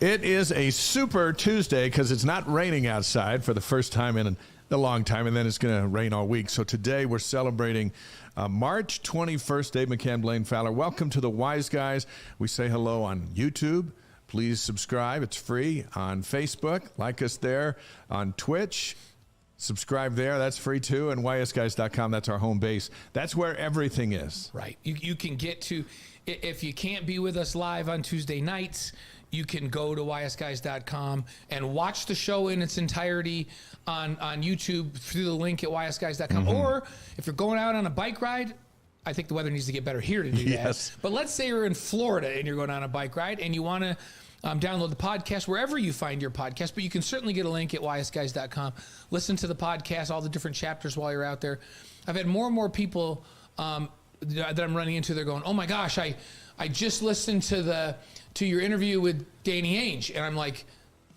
It is a super Tuesday because it's not raining outside for the first time in a long time, and then it's going to rain all week. So today we're celebrating March 21st. Dave McCann, Blaine Fowler. Welcome to the Wise Guys. We say hello on YouTube. Please subscribe. It's free. On Facebook, like us there. On Twitch, subscribe there. That's free too. And ysguys.com, that's our home base. That's where everything is. Right. You can get to, if you can't be with us live on Tuesday nights, you can go to ysguys.com and watch the show in its entirety on YouTube through the link at ysguys.com. Or if you're going out on a bike ride, I think the weather needs to get better here to do that. But let's say you're in Florida and you're going on a bike ride and you want to download the podcast wherever you find your podcast, but you can certainly get a link at ysguys.com. Listen to the podcast, all the different chapters while you're out there. I've had more and more people that I'm running into. They're going, "Oh my gosh, I just listened to your interview with Danny Ainge," and I'm like,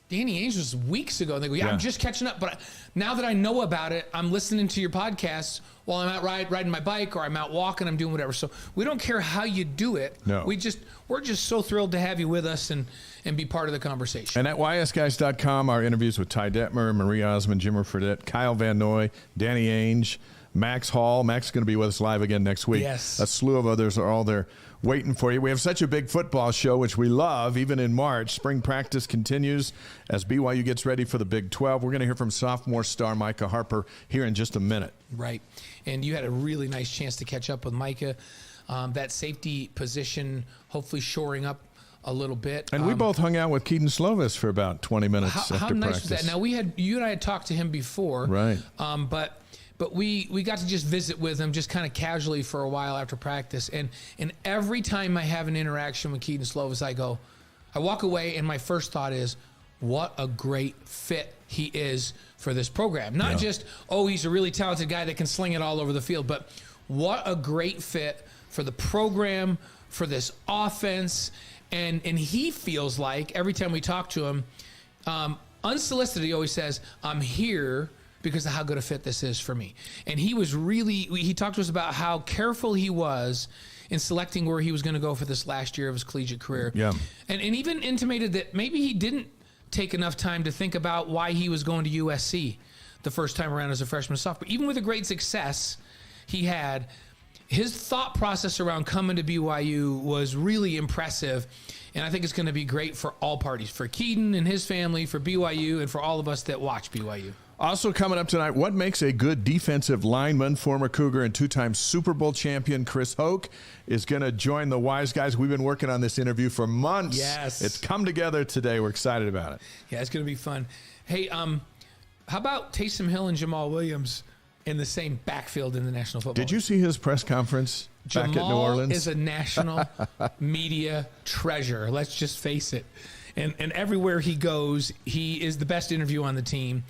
Danny Ainge was weeks ago. And they go, yeah, I'm just catching up. But now that I know about it, I'm listening to your podcast while I'm out riding my bike, or I'm out walking, I'm doing whatever. So we don't care how you do it. No. We're just so thrilled to have you with us and be part of the conversation. And at ysguys.com, our interviews with Ty Detmer, Marie Osmond, Jimmer Fredette, Kyle Van Noy, Danny Ainge, Max Hall. Max is going to be with us live again next week. Yes. A slew of others are all there waiting for you. We have such a big football show, which we love, even in March. Spring practice continues as BYU gets ready for the Big 12. We're going to hear from sophomore star Micah Harper here in just a minute. Right. And you had a really nice chance to catch up with Micah. That safety position hopefully shoring up a little bit. And we both hung out with Keaton Slovis for about 20 minutes after how nice practice. Was that? Now, you and I had talked to him before. Right. But we got to just visit with him just kind of casually for a while after practice. And every time I have an interaction with Keaton Slovis, I walk away and my first thought is, what a great fit he is for this program. Not just, he's a really talented guy that can sling it all over the field, but what a great fit for the program, for this offense. And he feels like every time we talk to him, unsolicited, he always says, I'm here because of how good a fit this is for me. And he talked to us about how careful he was in selecting where he was going to go for this last year of his collegiate career. Yeah. And even intimated that maybe he didn't take enough time to think about why he was going to USC the first time around as a freshman sophomore. Even with the great success he had, his thought process around coming to BYU was really impressive. And I think it's going to be great for all parties, for Keaton and his family, for BYU, and for all of us that watch BYU. Also coming up tonight, what makes a good defensive lineman? Former Cougar and two-time Super Bowl champion Chris Hoke is going to join the Wise Guys. We've been working on this interview for months. Yes. It's come together today. We're excited about it. Yeah, it's going to be fun. Hey, how about Taysom Hill and Jamal Williams in the same backfield in the National Football League? Did you see his press conference back at New Orleans? Jamal is a national media treasure. Let's just face it. And everywhere he goes, he is the best interview on the team.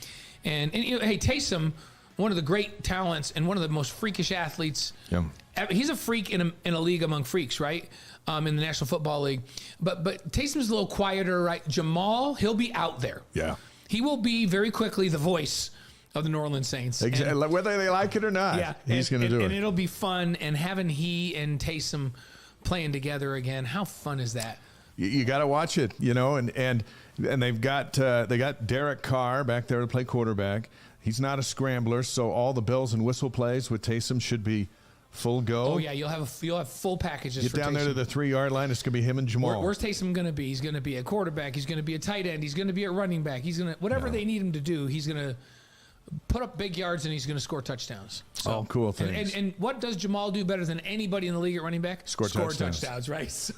And you know, hey, Taysom, one of the great talents and one of the most freakish athletes. Yeah. He's a freak in a league among freaks, right? In the National Football League. But Taysom's a little quieter, right? Jamal, he'll be out there. Yeah. He will be very quickly the voice of the New Orleans Saints. Exactly. Whether they like it or not, he's going to do it. And it'll be fun. And having he and Taysom playing together again, how fun is that? You got to watch it, you know, and they've got Derek Carr back there to play quarterback. He's not a scrambler, so all the bells and whistle plays with Taysom should be full go. Oh yeah, you'll have full packages. Get down there to the 3-yard line. It's going to be him and Jamal. Where's Taysom going to be? He's going to be a quarterback. He's going to be a tight end. He's going to be a running back. He's going to whatever they need him to do. He's going to put up big yards and he's going to score touchdowns. So, all cool things. And what does Jamal do better than anybody in the league at running back? Score touchdowns, right? So,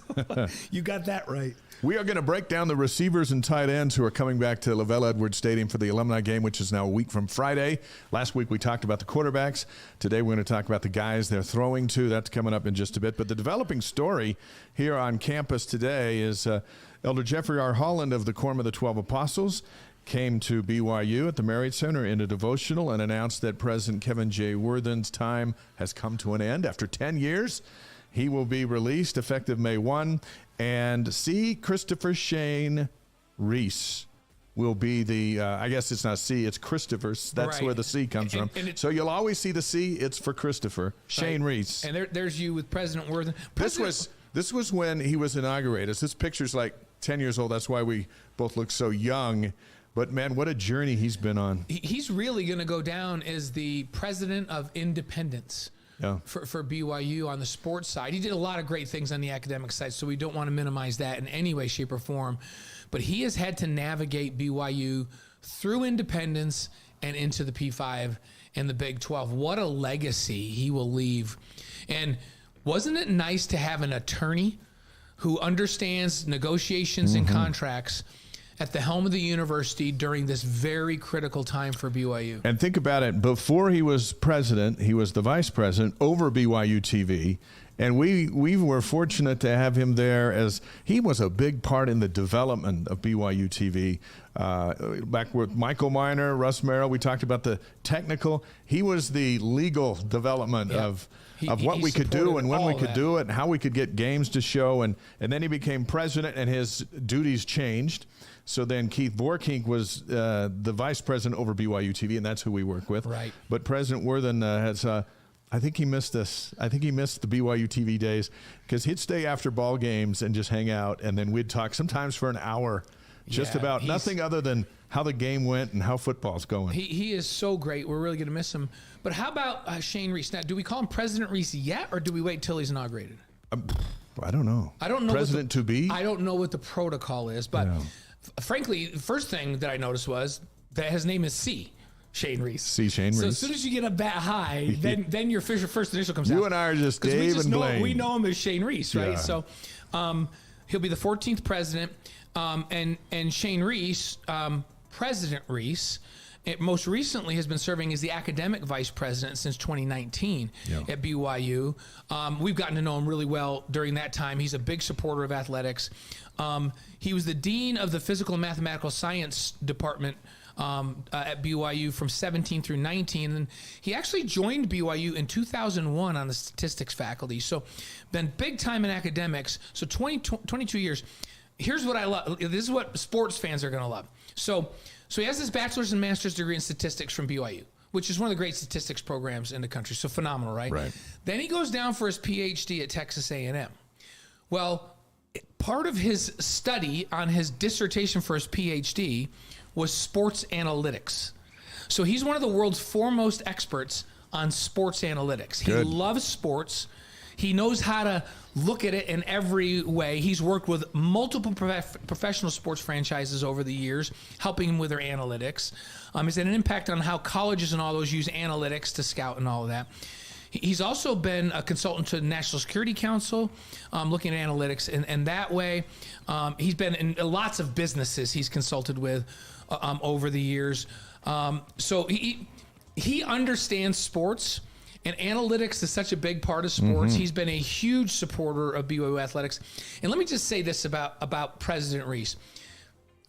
you got that right. We are going to break down the receivers and tight ends who are coming back to LaVell Edwards Stadium for the Alumni game, which is now a week from Friday. Last week we talked about the quarterbacks. Today we're going to talk about the guys they're throwing to. That's coming up in just a bit. But the developing story here on campus today is Elder Jeffrey R. Holland of the Quorum of the 12 Apostles came to BYU at the Marriott Center in a devotional and announced that President Kevin J. Worthen's time has come to an end. After 10 years, he will be released effective May 1. And C. Christopher Shane Reese will be the, I guess it's not C, it's Christopher. That's where the C comes from. So you'll always see the C, it's for Christopher. Shane Reese. And there's you with President Worthen. This was when he was inaugurated. This picture's like 10 years old. That's why we both look so young. But, man, what a journey he's been on. He's really going to go down as the president of independence for BYU on the sports side. He did a lot of great things on the academic side, so we don't want to minimize that in any way, shape, or form. But he has had to navigate BYU through independence and into the P5 and the Big 12. What a legacy he will leave. And wasn't it nice to have an attorney who understands negotiations and contracts at the helm of the university during this very critical time for BYU? And think about it. Before he was president, he was the vice president over BYU TV. And we were fortunate to have him there, as he was a big part in the development of BYU TV. Back with Michael Miner, Russ Merrill, we talked about the technical. He was the legal development of what we could do and when we could do it and how we could get games to show. And then he became president, and his duties changed. So then Keith Vorkink was the vice president over BYU TV, and that's who we work with. Right. But President Worthen has, I think he missed this. I think he missed the BYU TV days, because he'd stay after ball games and just hang out, and then we'd talk sometimes for an hour just about nothing other than how the game went and how football's going. He is so great. We're really going to miss him. But how about Shane Reese? Now, do we call him President Reese yet, or do we wait till he's inaugurated? I don't know. President to be? I don't know what the protocol is, but frankly, the first thing that I noticed was that his name is C. Shane Reese. Shane Reese. So as soon as you get a bat high, then your first initial comes out. You and I are just Dave and Blaine. We know him as Shane Reese, right? Yeah. So he'll be the 14th president. And Shane Reese, President Reese, most recently has been serving as the academic vice president since 2019 at BYU. We've gotten to know him really well during that time. He's a big supporter of athletics. He was the dean of the physical and mathematical science department at BYU from 17 through 19. And he actually joined BYU in 2001 on the statistics faculty. So been big time in academics. So 22 years. Here's what I love. This is what sports fans are going to love. So he has his bachelor's and master's degree in statistics from BYU, which is one of the great statistics programs in the country. So phenomenal, right? Right. Then he goes down for his PhD at Texas A&M. Well, part of his study on his dissertation for his PhD was sports analytics. So he's one of the world's foremost experts on sports analytics. Good. He loves sports. He knows how to look at it in every way. He's worked with multiple professional sports franchises over the years, helping them with their analytics. He's had an impact on how colleges and all those use analytics to scout and all of that. He's also been a consultant to the National Security Council, looking at analytics. And that way, he's been in lots of businesses he's consulted with over the years. So he understands sports. And analytics is such a big part of sports. He's been a huge supporter of BYU athletics. And let me just say this about President Reese.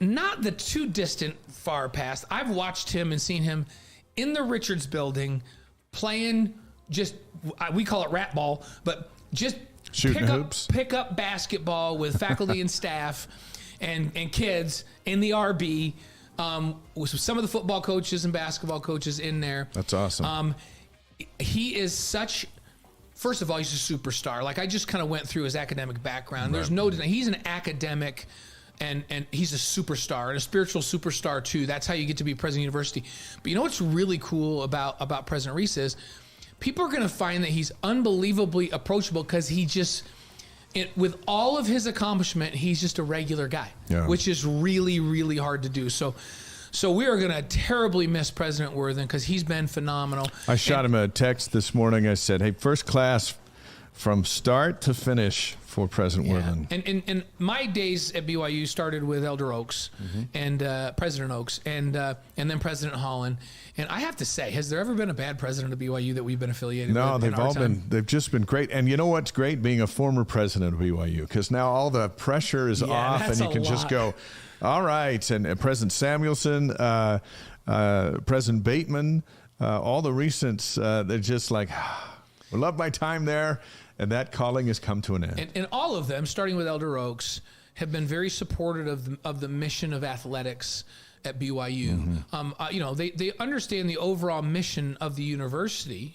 Not the too distant far past, I've watched him and seen him in the Richards building playing we call it rat ball, but just pick up basketball with faculty and staff and kids in the RB with some of the football coaches and basketball coaches in there. That's awesome. He is first of all, he's a superstar. Like, I just kind of went through his academic background. There's no denying. He's an academic and he's a superstar and a spiritual superstar too. That's how you get to be president of the university. But you know what's really cool about President Reese is people are going to find that he's unbelievably approachable, because with all of his accomplishment, he's just a regular guy, which is really, really hard to do. So we are going to terribly miss President Worthen, because he's been phenomenal. I shot him a text this morning. I said, hey, first class from start to finish for President Worthen. And my days at BYU started with Elder Oaks and President Oaks and then President Holland. And I have to say, has there ever been a bad president of BYU that we've been affiliated with? No, they've just been great. And you know what's great? Being a former president of BYU, because now all the pressure is off and you can just go, all right. And President Samuelson, President Bateman, all the recents, they're just like, I love my time there. And that calling has come to an end. And all of them, starting with Elder Oaks, have been very supportive of the mission of athletics at BYU. They understand the overall mission of the university.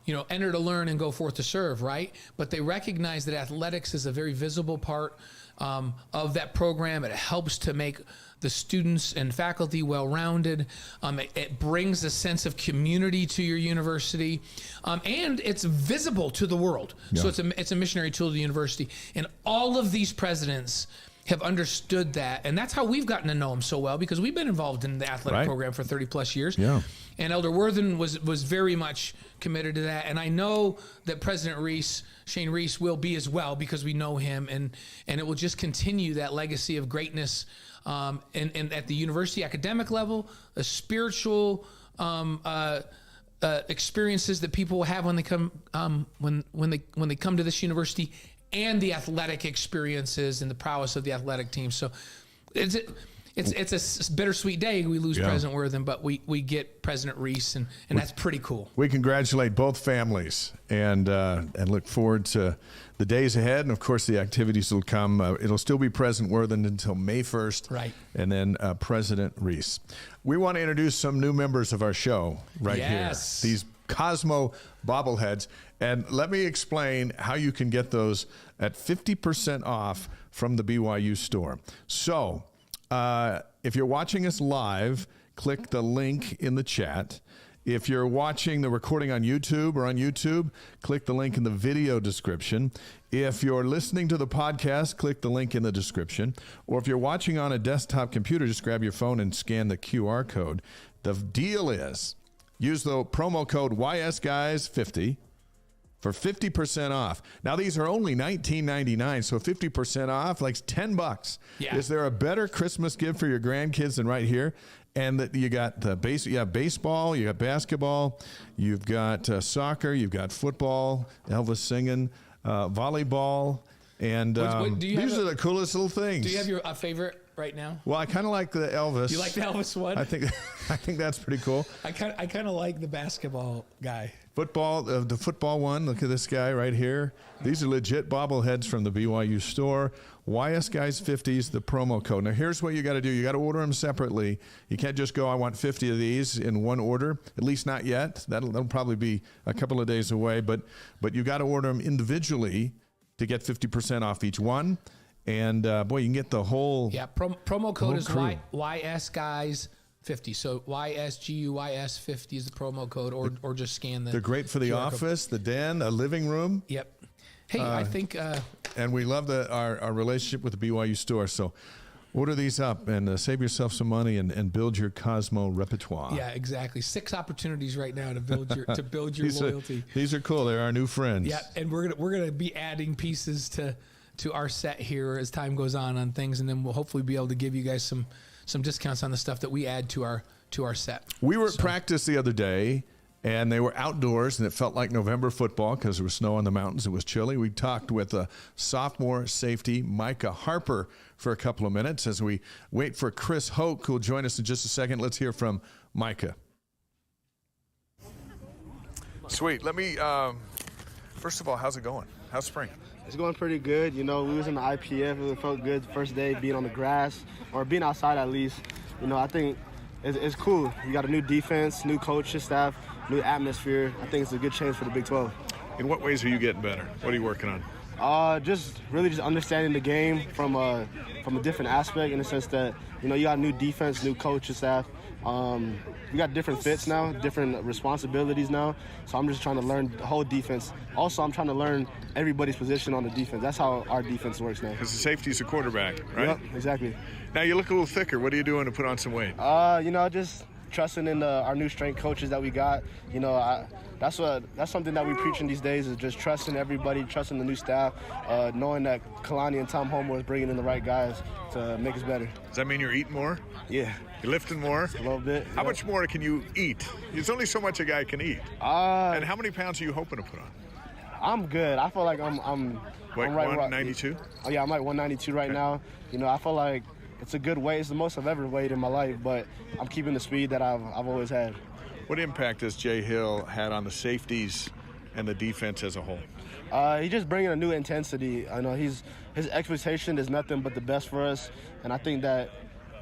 enter to learn and go forth to serve, right? But they recognize that athletics is a very visible part of that program. It helps to make the students and faculty well-rounded. It brings a sense of community to your university, and it's visible to the world. Yeah. So it's a missionary tool to the university. And all of these presidents have understood that, and that's how we've gotten to know them so well, because we've been involved in the athletic program for 30 plus years. Yeah. And Elder Worthen was very much committed to that, and I know that President Shane Reese will be as well, because we know him, and it will just continue that legacy of greatness, and at the university academic level, the spiritual experiences that people have when they come when they come to this university, and the athletic experiences and the prowess of the athletic team. So it's a bittersweet day. We lose President Worthen, but we get President Reese, and that's pretty cool. We congratulate both families and look forward to the days ahead. And, of course, the activities will come. It'll still be President Worthen until May 1st. Right. And then President Reese. We want to introduce some new members of our show here. These Cosmo bobbleheads. And let me explain how you can get those at 50% off from the BYU store. So if you're watching us live, click the link in the chat. If you're watching the recording on YouTube, click the link in the video description. If you're listening to the podcast, click the link in the description. Or if you're watching on a desktop computer, just grab your phone and scan the QR code. The deal is, use the promo code YSGuys50 for 50% off. Now, these are only $19.99, so 50% off, like $10. Yeah. Is there a better Christmas gift for your grandkids than right here? And that you got you have baseball, you got basketball, you've got soccer, you've got football, Elvis singing, volleyball, and these are the coolest little things. Do you have your favorite right now? Well, I kind of like the Elvis. You like the Elvis one? I think that's pretty cool. I kind of like the basketball guy. Football, the football one. Look at this guy right here. These are legit bobbleheads from the BYU store. YSGuys50 is the promo code. Now, here's what you got to do. You got to order them separately. You can't just go, I want 50 of these in one order, at least not yet. That'll probably be a couple of days away. But you got to order them individually to get 50% off each one. And, boy, you can get the whole promo code is crew. YSGuys50. So YSGUYS50 is the promo code, or just scan the. They're great for the office, the den, a living room. Yep. Hey, I think. And we love our relationship with the BYU store. So order these up and save yourself some money and build your Cosmo repertoire. Yeah, exactly. 6 opportunities right now to build your loyalty. These are cool. They're our new friends. Yeah, and we're gonna be adding pieces to our set here as time goes on things, and then we'll hopefully be able to give you guys some discounts on the stuff that we add to our set. We were at practice the other day, and they were outdoors, and it felt like November football because there was snow on the mountains. It was chilly. We talked with sophomore safety Micah Harper for a couple of minutes as we wait for Chris Hoke, who will join us in just a second. Let's hear from Micah. Sweet. Let me, first of all, how's it going? How's spring? It's going pretty good. We was in the IPF. It felt good the first day being on the grass, or being outside at least. I think it's cool. You got a new defense, new coaching staff, new atmosphere. I think it's a good change for the Big 12. In what ways are you getting better? What are you working on? Just understanding the game from a different aspect, in the sense that, you got new defense, new coaching staff. We got different fits now, different responsibilities now. So I'm just trying to learn the whole defense. Also, I'm trying to learn everybody's position on the defense. That's how our defense works now. Because the safety's a quarterback, right? Yep, exactly. Now you look a little thicker. What are you doing to put on some weight? Just trusting in our new strength coaches that we got. That's something that we preaching these days, is just trusting everybody, trusting the new staff, knowing that Kalani and Tom Homer is bringing in the right guys to make us better. Does that mean you're eating more? Yeah. You're lifting more? A little bit. How much more can you eat? There's only so much a guy can eat. And how many pounds are you hoping to put on? I'm good. I feel like I'm like right 192? Oh yeah, I'm like 192 right now. I feel like it's a good weight. It's the most I've ever weighed in my life, but I'm keeping the speed that I've always had. What impact has Jay Hill had on the safeties and the defense as a whole? He's just bringing a new intensity. I know his expectation is nothing but the best for us, and I think that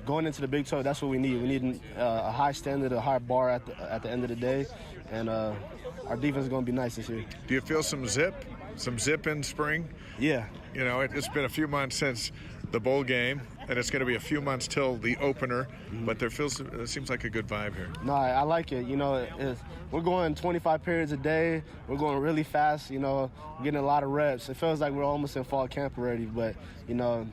going into the Big 12, that's what we need. We need a high standard, a high bar at the end of the day, and our defense is going to be nice this year. Do you feel some zip in spring? Yeah. You know, it's been a few months since the bowl game, and it's going to be a few months till the opener, but there seems like a good vibe here. No, I like it. You know, we're going 25 periods a day. We're going really fast, you know, getting a lot of reps. It feels like we're almost in fall camp already, but, you know,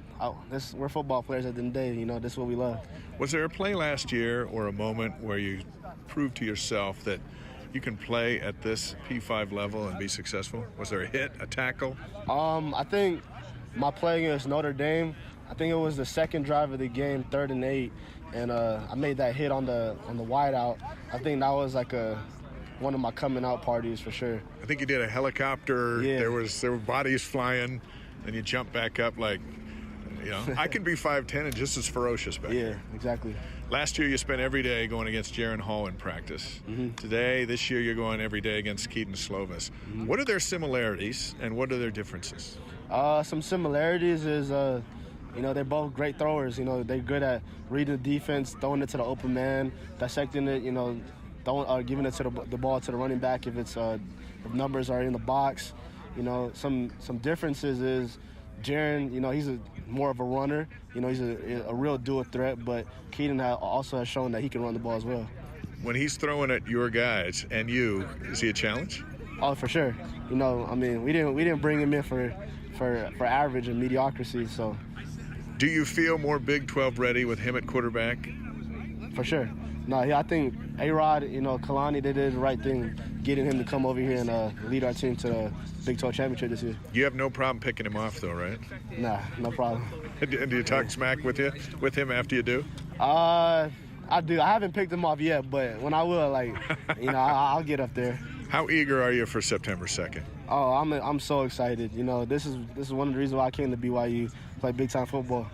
we're football players at the end of the day. You know, this is what we love. Was there a play last year or a moment where you proved to yourself that you can play at this P5 level and be successful? Was there a hit, a tackle? I think my play against Notre Dame, I think it was the second drive of the game, 3rd and 8, and I made that hit on the wide out. I think that was like one of my coming out parties for sure. I think you did a helicopter. Yeah. There were bodies flying, and you jumped back up like, you know, I can be 5'10" and just as ferocious back there. Yeah, exactly. Last year you spent every day going against Jaron Hall in practice. This year you're going every day against Keaton Slovis. What are their similarities and what are their differences? Some similarities is, you know, they're both great throwers. You know, they're good at reading the defense, throwing it to the open man, dissecting it, you know, giving it to the ball to the running back if if numbers are in the box. You know, some differences is Jaron, you know, he's more of a runner. You know, he's a real dual threat, but Keaton also has shown that he can run the ball as well. When he's throwing at your guys and you, is he a challenge? Oh, for sure. You know, I mean, we didn't bring him in for average and mediocrity, so. Do you feel more Big 12 ready with him at quarterback? For sure. No, I think A-Rod, you know, Kalani, they did the right thing, getting him to come over here and lead our team to the Big 12 championship this year. You have no problem picking him off, though, right? Nah, no problem. And do you talk smack with him after you do? I do. I haven't picked him off yet, but when I will, like, you know, I'll get up there. How eager are you for September 2nd? Oh, I'm so excited. You know, this is one of the reasons why I came to BYU, play big-time football.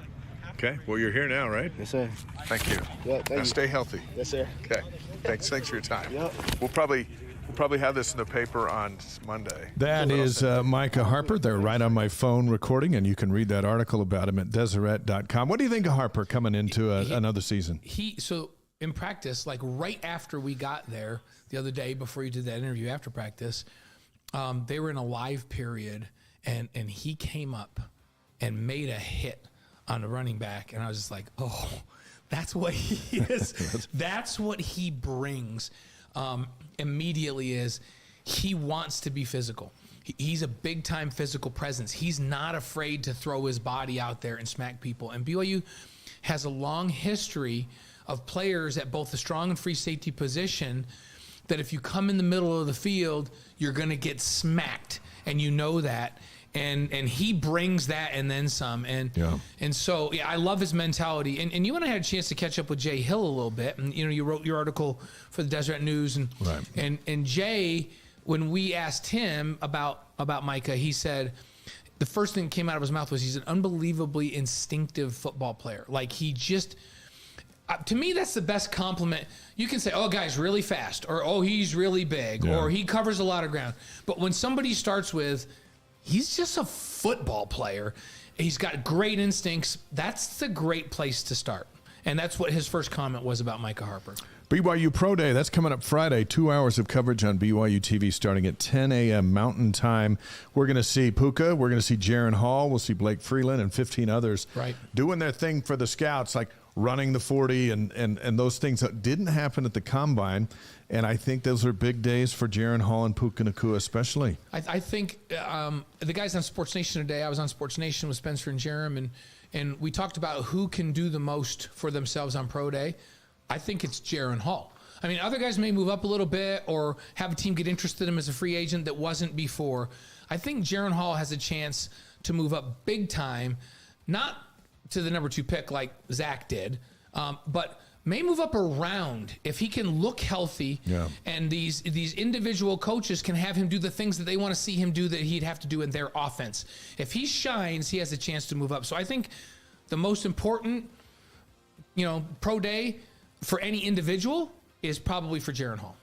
Okay. Well, you're here now, right? Yes, sir. Thank you. Yeah, thank now you. Stay healthy. Yes, sir. Okay. Thanks for your time. Yep. We'll probably have this in the paper on Monday. That is Micah Harper. They're right on my phone recording, and you can read that article about him at Deseret.com. What do you think of Harper coming into another season? So in practice, like right after we got there the other day, before you did that interview after practice, they were in a live period, and he came up and made a hit on the running back, and I was just like, oh, that's what he is. That's what he brings immediately is he wants to be physical. He's a big-time physical presence. He's not afraid to throw his body out there and smack people. And BYU has a long history of players at both the strong and free safety position that if you come in the middle of the field, you're going to get smacked, and you know that. And he brings that and then some. And so I love his mentality. And you and I had a chance to catch up with Jay Hill a little bit. And, you know, you wrote your article for the Deseret News. And Jay, when we asked him about Micah, he said the first thing that came out of his mouth was he's an unbelievably instinctive football player. Like he just... to me, that's the best compliment. You can say, oh, guy's really fast, or oh, he's really big, or he covers a lot of ground. But when somebody starts with, he's just a football player, he's got great instincts, that's the great place to start. And that's what his first comment was about Micah Harper. BYU Pro Day, that's coming up Friday. 2 hours of coverage on BYU TV starting at 10 a.m. Mountain Time. We're going to see Puka. We're going to see Jaron Hall. We'll see Blake Freeland and 15 others doing their thing for the scouts, like running the 40 and those things that didn't happen at the Combine. And I think those are big days for Jaron Hall and Puka Nacua especially. I think the guys on Sports Nation today, I was on Sports Nation with Spencer and Jerem, and we talked about who can do the most for themselves on Pro Day. I think it's Jaron Hall. I mean, other guys may move up a little bit or have a team get interested in him as a free agent that wasn't before. I think Jaron Hall has a chance to move up big time, not to the number 2 pick like Zach did, but may move up around if he can look healthy and these individual coaches can have him do the things that they want to see him do that he'd have to do in their offense. If he shines, he has a chance to move up. So I think the most important, Pro Day for any individual is probably for Jaron Hall.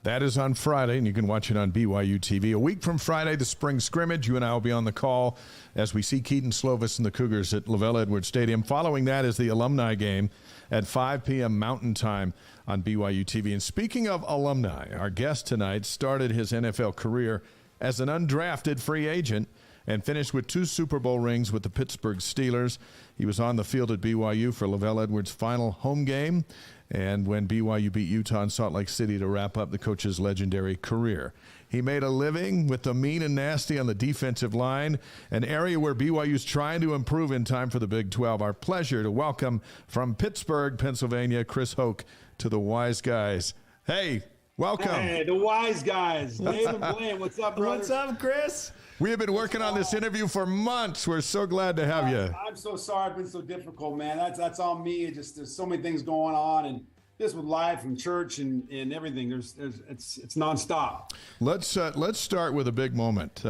That is on Friday, and you can watch it on BYU TV. A week from Friday, the spring scrimmage. You and I will be on the call as we see Keaton Slovis and the Cougars at Lavelle Edwards Stadium. Following that is the Alumni game at 5 p.m. Mountain Time on BYU TV. And speaking of alumni, our guest tonight started his NFL career as an undrafted free agent and finished with 2 Super Bowl rings with the Pittsburgh Steelers. He was on the field at BYU for Lavelle Edwards' final home game, and when BYU beat Utah in Salt Lake City to wrap up the coach's legendary career. He made a living with the mean and nasty on the defensive line, an area where BYU's trying to improve in time for the Big 12. Our pleasure to welcome from Pittsburgh, Pennsylvania, Chris Hoke to the Wise Guys. Hey, welcome. Hey, the Wise Guys. Dave and Blaine, what's up, brother? What's up, Chris? We have been working on this interview for months. We're so glad to have you. I'm so sorry it's been so difficult, man. That's on me. There's so many things going on, and this with life and church and everything. It's nonstop. Let's start with a big moment.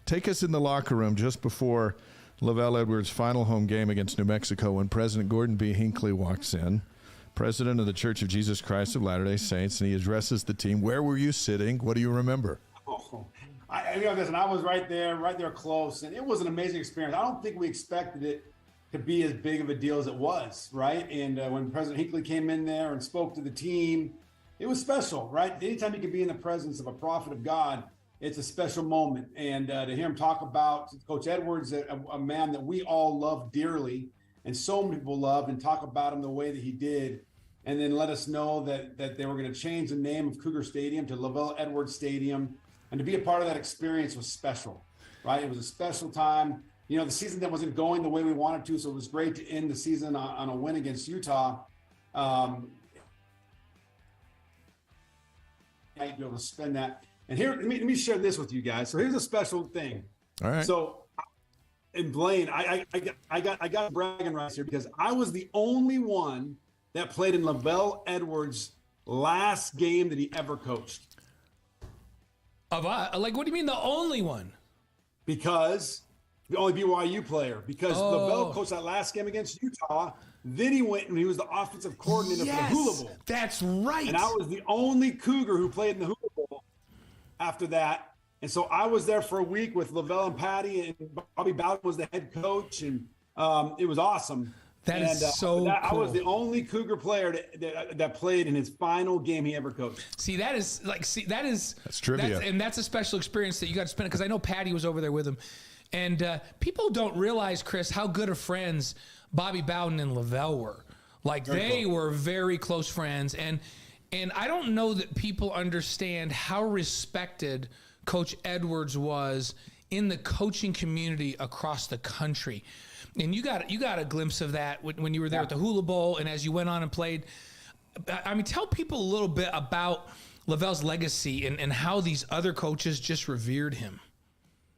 Take us in the locker room just before Lavelle Edwards' final home game against New Mexico when President Gordon B. Hinckley walks in, president of the Church of Jesus Christ of Latter-day Saints, and he addresses the team. Where were you sitting? What do you remember? Oh, listen, I was right there close, and it was an amazing experience. I don't think we expected it to be as big of a deal as it was, right? And when President Hinckley came in there and spoke to the team, it was special, right? Anytime you can be in the presence of a prophet of God, it's a special moment. And to hear him talk about Coach Edwards, a man that we all love dearly, and so many people loved, and talk about him the way that he did, and then let us know that they were going to change the name of Cougar Stadium to Lavelle Edwards Stadium. And to be a part of that experience was special, right? It was a special time. You know, the season that wasn't going the way we wanted to, so it was great to end the season on a win against Utah. I'd be able to spend that. And here, let me share this with you guys. So here's a special thing. All right. So, and Blaine, I got bragging rights here because I was the only one that played in Lavelle Edwards' last game that he ever coached. What do you mean the only one? Because the only BYU player. Because Lavelle coached that last game against Utah. Then he went and he was the offensive coordinator for the Hula Bowl. That's right. And I was the only Cougar who played in the Hula Bowl after that. And so I was there for a week with Lavelle and Patty, and Bobby Bowden was the head coach, and it was awesome. That is so cool. I was the only Cougar player that played in his final game he ever coached. That's trivia. And that's a special experience that you got to spend, because I know Patty was over there with him. And people don't realize, Chris, how good of friends Bobby Bowden and Lavelle were. They were very close friends. And I don't know that people understand how respected Coach Edwards was in the coaching community across the country. And you got a glimpse of that when you were there at the Hula Bowl and as you went on and played. I mean, tell people a little bit about Lavelle's legacy and how these other coaches just revered him.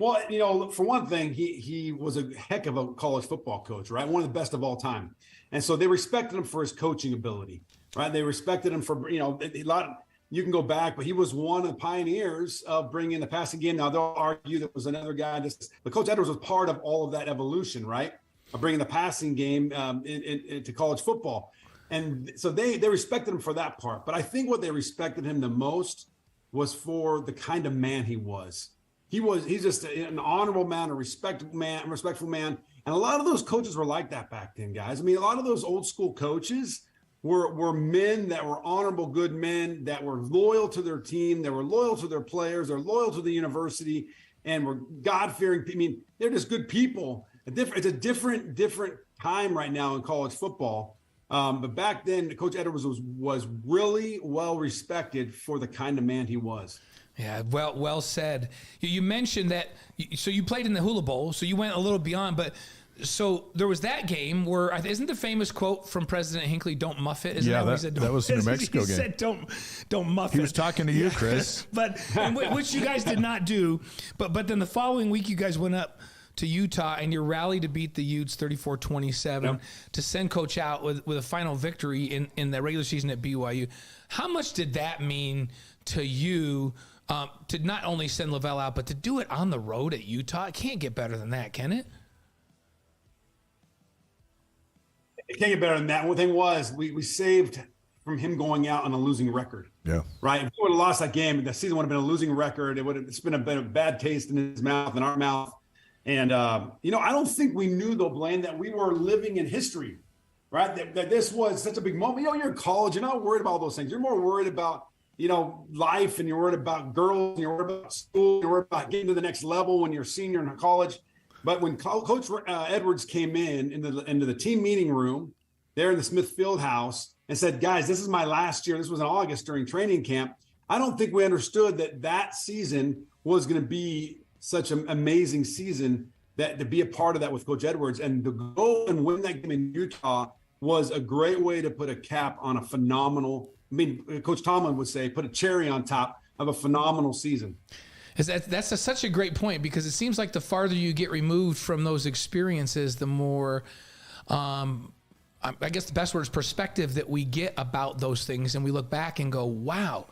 Well, you know, for one thing, he was a heck of a college football coach, right? One of the best of all time. And so they respected him for his coaching ability, right? They respected him for, you can go back, but he was one of the pioneers of bringing the passing game. Now, they'll argue that was another guy. But Coach Edwards was part of all of that evolution, right? Of bringing the passing game into college football. And so they respected him for that part. But I think what they respected him the most was for the kind of man he was. He's just an honorable man, a respectful man. And a lot of those coaches were like that back then, guys. I mean, a lot of those old school coaches were men that were honorable, good men that were loyal to their team. They were loyal to their players. They're loyal to the university and were God-fearing. I mean, they're just good people. It's a different time right now in college football. But back then, Coach Edwards was really well respected for the kind of man he was. Yeah, well said. You mentioned that, so you played in the Hula Bowl, so you went a little beyond, but so there was that game where, isn't the famous quote from President Hinckley, "Don't muff it"? That was the New Mexico game. He said, "Don't muff it." He was talking to you, Chris. Which you guys did not do. But then the following week, you guys went up to Utah and you rallied to beat the Utes 34-27 to send Coach out with a final victory in the regular season at BYU. How much did that mean to you? To not only send Lavelle out, but to do it on the road at Utah? It can't get better than that, can it? It can't get better than that. One thing was we saved from him going out on a losing record. Yeah. Right. If we would have lost that game, the season would have been a losing record. It's been a bad taste in his mouth and our mouth. And, I don't think we knew, though, Blaine, that we were living in history, right? That this was such a big moment. You're in college. You're not worried about all those things. You're more worried about, life, and you're worried about girls, and you're worried about school, you're worried about getting to the next level when you're a senior in college. But when Coach Edwards came into the team meeting room there in the Smith Fieldhouse and said, guys, this is my last year. This was in August during training camp. I don't think we understood that season was going to be such an amazing season, that to be a part of that with Coach Edwards, and to go and win that game in Utah was a great way to put a cap on a phenomenal, Coach Tomlin would say, put a cherry on top of a phenomenal season. That's such a great point, because it seems like the farther you get removed from those experiences, the more, I guess the best word is perspective that we get about those things. And we look back and go, wow.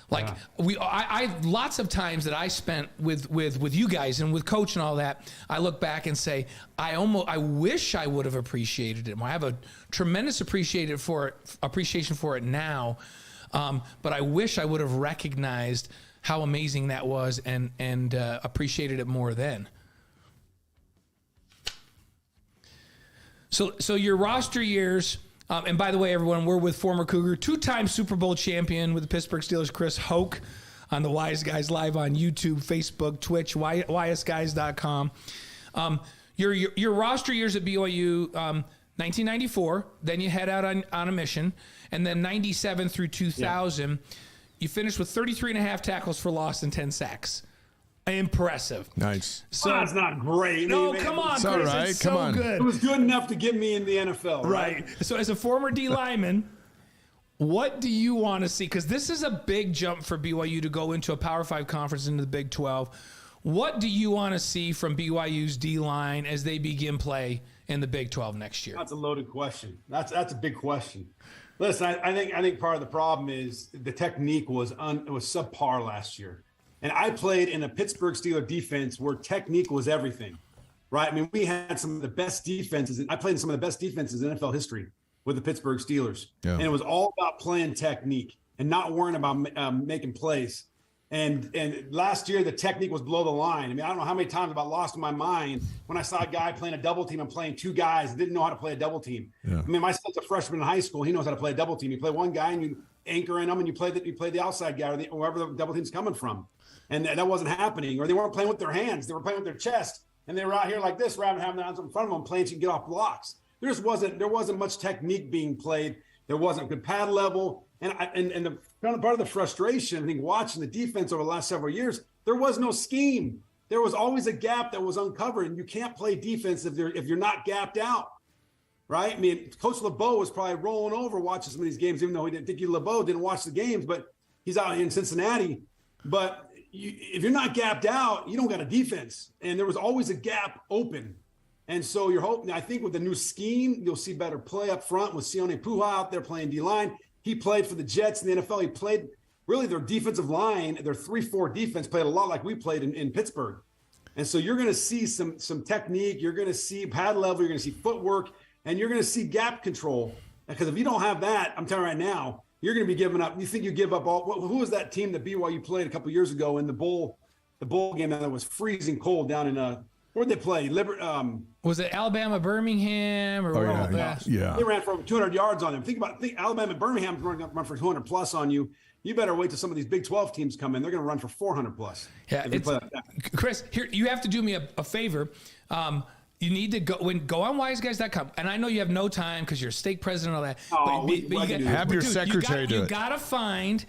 Like I lots of times that I spent with you guys and with Coach and all that, I look back and say, I wish I would have appreciated it more. I have a tremendous appreciation for it now, but I wish I would have recognized how amazing that was and appreciated it more then. So your roster years. And by the way, everyone, we're with former Cougar, 2-time Super Bowl champion with the Pittsburgh Steelers, Chris Hoke, on the Wise Guys Live on YouTube, Facebook, Twitch, ysguys.com. Your roster years at BYU, 1994, then you head out on a mission, and then 97 through 2000, you finished with 33 and a half tackles for loss and 10 sacks. Impressive. Nice. So that's not great. No, come on, it's Chris. all right. It's Come so on. good. It was good enough to get me in the NFL. Right. So as a former D lineman, what do you want to see? Because this is a big jump for BYU to go into a Power 5 conference into the Big 12. What do you want to see from BYU's D line as they begin play in the Big 12 next year? That's a loaded question. That's a big question. Listen, I think part of the problem is the technique was subpar last year. And I played in a Pittsburgh Steelers defense where technique was everything, right? I mean, we had some of the best defenses. I played in some of the best defenses in NFL history with the Pittsburgh Steelers. Yeah. And it was all about playing technique and not worrying about making plays. And last year, the technique was below the line. I mean, I don't know how many times I've lost in my mind when I saw a guy playing a double team and playing two guys and didn't know how to play a double team. Yeah. I mean, my son's a freshman in high school. He knows how to play a double team. You play one guy and you anchor in them and you play the outside guy or wherever the double team's coming from. And that wasn't happening, or they weren't playing with their hands. They were playing with their chest, and they were out here like this, rather than having their hands in front of them, playing so you can get off blocks. There wasn't much technique being played. There wasn't good pad level, and the part of the frustration, I think, watching the defense over the last several years, there was no scheme. There was always a gap that was uncovered, and you can't play defense if you're not gapped out, right? I mean, Coach LeBeau was probably rolling over watching some of these games, even though LeBeau didn't watch the games, but he's out in Cincinnati, but. If you're not gapped out, you don't got a defense. And there was always a gap open. And so you're hoping, I think with the new scheme, you'll see better play up front with Sione Puha out there playing D-line. He played for the Jets in the NFL. He played really their defensive line, their 3-4 defense played a lot like we played in Pittsburgh. And so you're going to see some technique. You're going to see pad level. You're going to see footwork. And you're going to see gap control. Because if you don't have that, I'm telling you right now, you're going to be giving up. You think you give up all? Who was that team that BYU played a couple of years ago in the bowl game that was freezing cold down in where'd they play? Was it Alabama, Birmingham, or yeah. They ran for over 200 yards on them. Think Alabama and Birmingham run for 200 plus on you. You better wait till some of these Big 12 teams come in. They're going to run for 400 plus. Yeah, Chris, here you have to do me a favor. You need to go on wiseguys.com. And I know you have no time because you're a stake president and all that. But have your secretary do it. You got to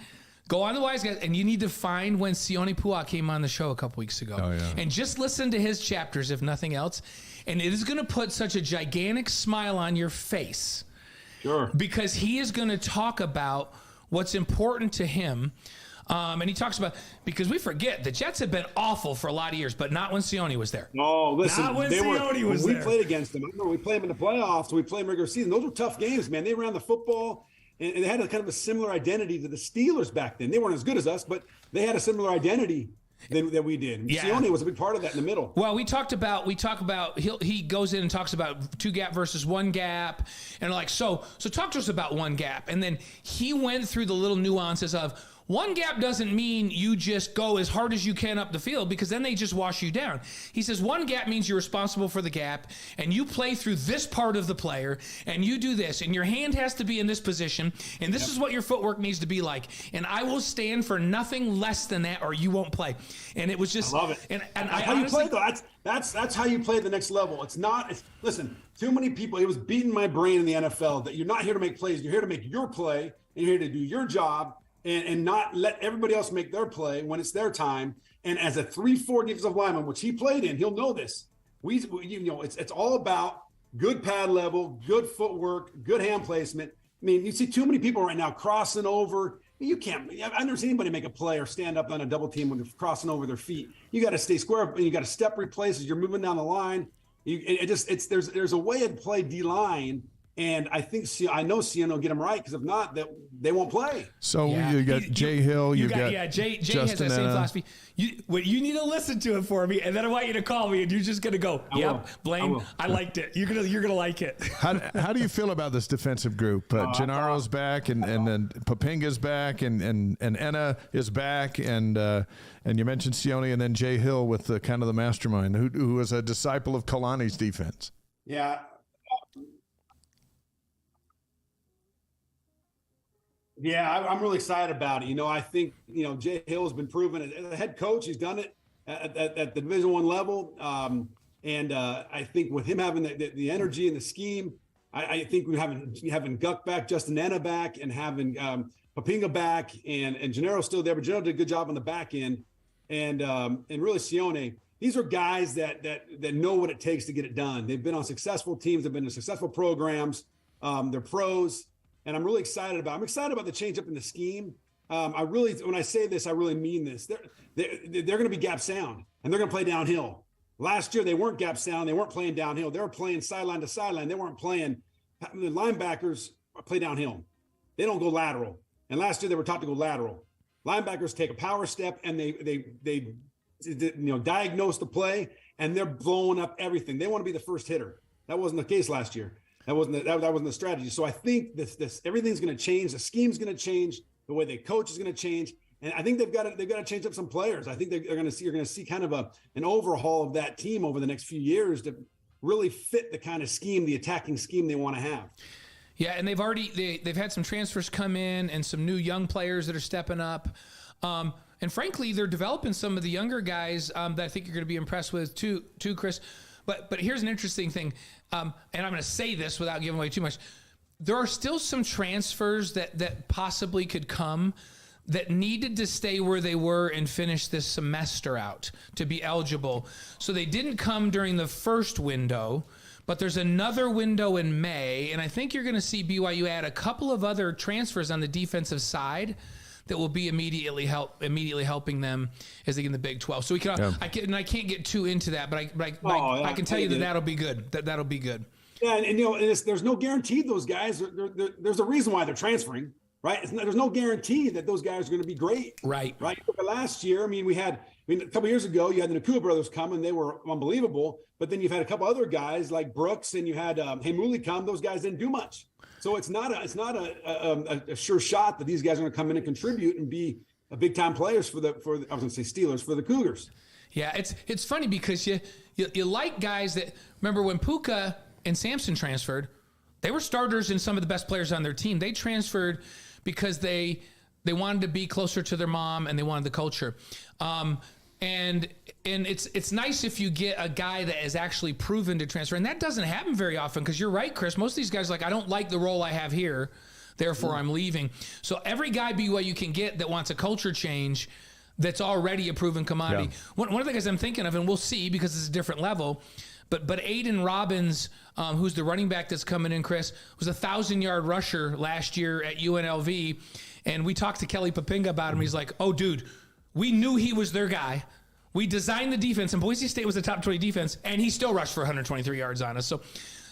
go on the Wise Guys, and you need to find when Sione Puha came on the show a couple weeks ago. Oh, yeah. And just listen to his chapters, if nothing else. And it is going to put such a gigantic smile on your face. Sure. Because he is going to talk about what's important to him. And he talks about, because we forget, the Jets have been awful for a lot of years, but not when Sione was there. No, listen, not when Sione was there. We played against them. I remember we played them in the playoffs. We played them regular season. Those were tough games, man. They ran the football, and they had a kind of a similar identity to the Steelers back then. They weren't as good as us, but they had a similar identity. than we did. Yeah. Sione was a big part of that in the middle. Well, we talk about he goes in and talks about 2 gap versus 1 gap, and like so talk to us about 1 gap, and then he went through the little nuances of 1 gap doesn't mean you just go as hard as you can up the field, because then they just wash you down. He says 1 gap means you're responsible for the gap, and you play through this part of the player, and you do this, and your hand has to be in this position, and this is what your footwork needs to be like, and I will stand for nothing less than that, or you won't play. And it was just, I love it. And that's I how honestly, you play, though. That's how you play the next level. Listen, too many people. It was beating my brain in the NFL that you're not here to make plays. You're here to make your play, and you're here to do your job. And not let everybody else make their play when it's their time. And as a 3-4 defensive lineman, which he played in, he'll know this. It's all about good pad level, good footwork, good hand placement. I mean, you see too many people right now crossing over. I've never seen anybody make a play or stand up on a double team when they're crossing over their feet. You got to stay square, and you got to step replace as you're moving down the line. There's a way to play D-line. And I know Sione will get them right, because if not, they won't play. So you got Jay Hill, Jay Justin has that same philosophy. You need to listen to it for me, and then I want you to call me, and you're just gonna go, Blaine, I liked it. You're gonna like it. How do you feel about this defensive group? Gennaro's back, and then Papinga's back, and Enna is back, and you mentioned Sione, and then Jay Hill with the kind of the mastermind who was a disciple of Kalani's defense. Yeah. Yeah, I'm really excited about it. I think, Jay Hill has been proven as a head coach. He's done it at the Division I level. And I think with him having the energy and the scheme, I think we having Guck back, Justin Enna back, and having Papinga back, and Gennaro's still there. But Gennaro did a good job on the back end. And really Sione, these are guys that know what it takes to get it done. They've been on successful teams. They've been in successful programs. They're pros. And I'm really excited about the change up in the scheme. When I say this, I really mean this. They're going to be gap sound, and they're going to play downhill. Last year, they weren't gap sound. They weren't playing downhill. They were playing sideline to sideline. They weren't playing. The linebackers play downhill. They don't go lateral. And last year, they were taught to go lateral. Linebackers take a power step, and they diagnose the play, and they're blowing up everything. They want to be the first hitter. That wasn't the case last year. That wasn't the strategy. So I think this everything's going to change. The scheme's going to change. The way they coach is going to change. And I think they've got to change up some players. I think you're going to see kind of an overhaul of that team over the next few years to really fit the kind of scheme, the attacking scheme they want to have. Yeah, and they've had some transfers come in and some new young players that are stepping up. And frankly, they're developing some of the younger guys that I think you're going to be impressed with too, Chris. But here's an interesting thing, and I'm going to say this without giving away too much. There are still some transfers that possibly could come that needed to stay where they were and finish this semester out to be eligible. So they didn't come during the first window, but there's another window in May, and I think you're going to see BYU add a couple of other transfers on the defensive side that will be immediately helping them as they get in the Big 12. So I can't get too into that, but I can tell you that'll be good. That'll be good. Yeah, and there's no guarantee those guys. There's a reason why they're transferring, right? There's no guarantee that those guys are going to be great. Right. Last year, a couple years ago, you had the Nakua brothers come, and they were unbelievable. But then you've had a couple other guys like Brooks, and you had Heimuli come. Those guys didn't do much. So it's not a sure shot that these guys are going to come in and contribute and be a big time players for I was going to say Steelers, for the Cougars. Yeah, it's funny because you like guys that, remember when Puka and Sampson transferred, they were starters and some of the best players on their team. They transferred because they wanted to be closer to their mom and they wanted the culture. And it's nice if you get a guy that is actually proven to transfer. And that doesn't happen very often because you're right, Chris. Most of these guys are like, I don't like the role I have here, therefore I'm leaving. So every guy BYU can get that wants a culture change that's already a proven commodity. Yeah. One of the guys I'm thinking of, and we'll see because it's a different level, but Aiden Robbins, who's the running back that's coming in, Chris, was a 1,000-yard rusher last year at UNLV. And we talked to Kelly Papinga about him. He's like, oh, dude, we knew he was their guy. We designed the defense, and Boise State was the top 20 defense, and he still rushed for 123 yards on us. So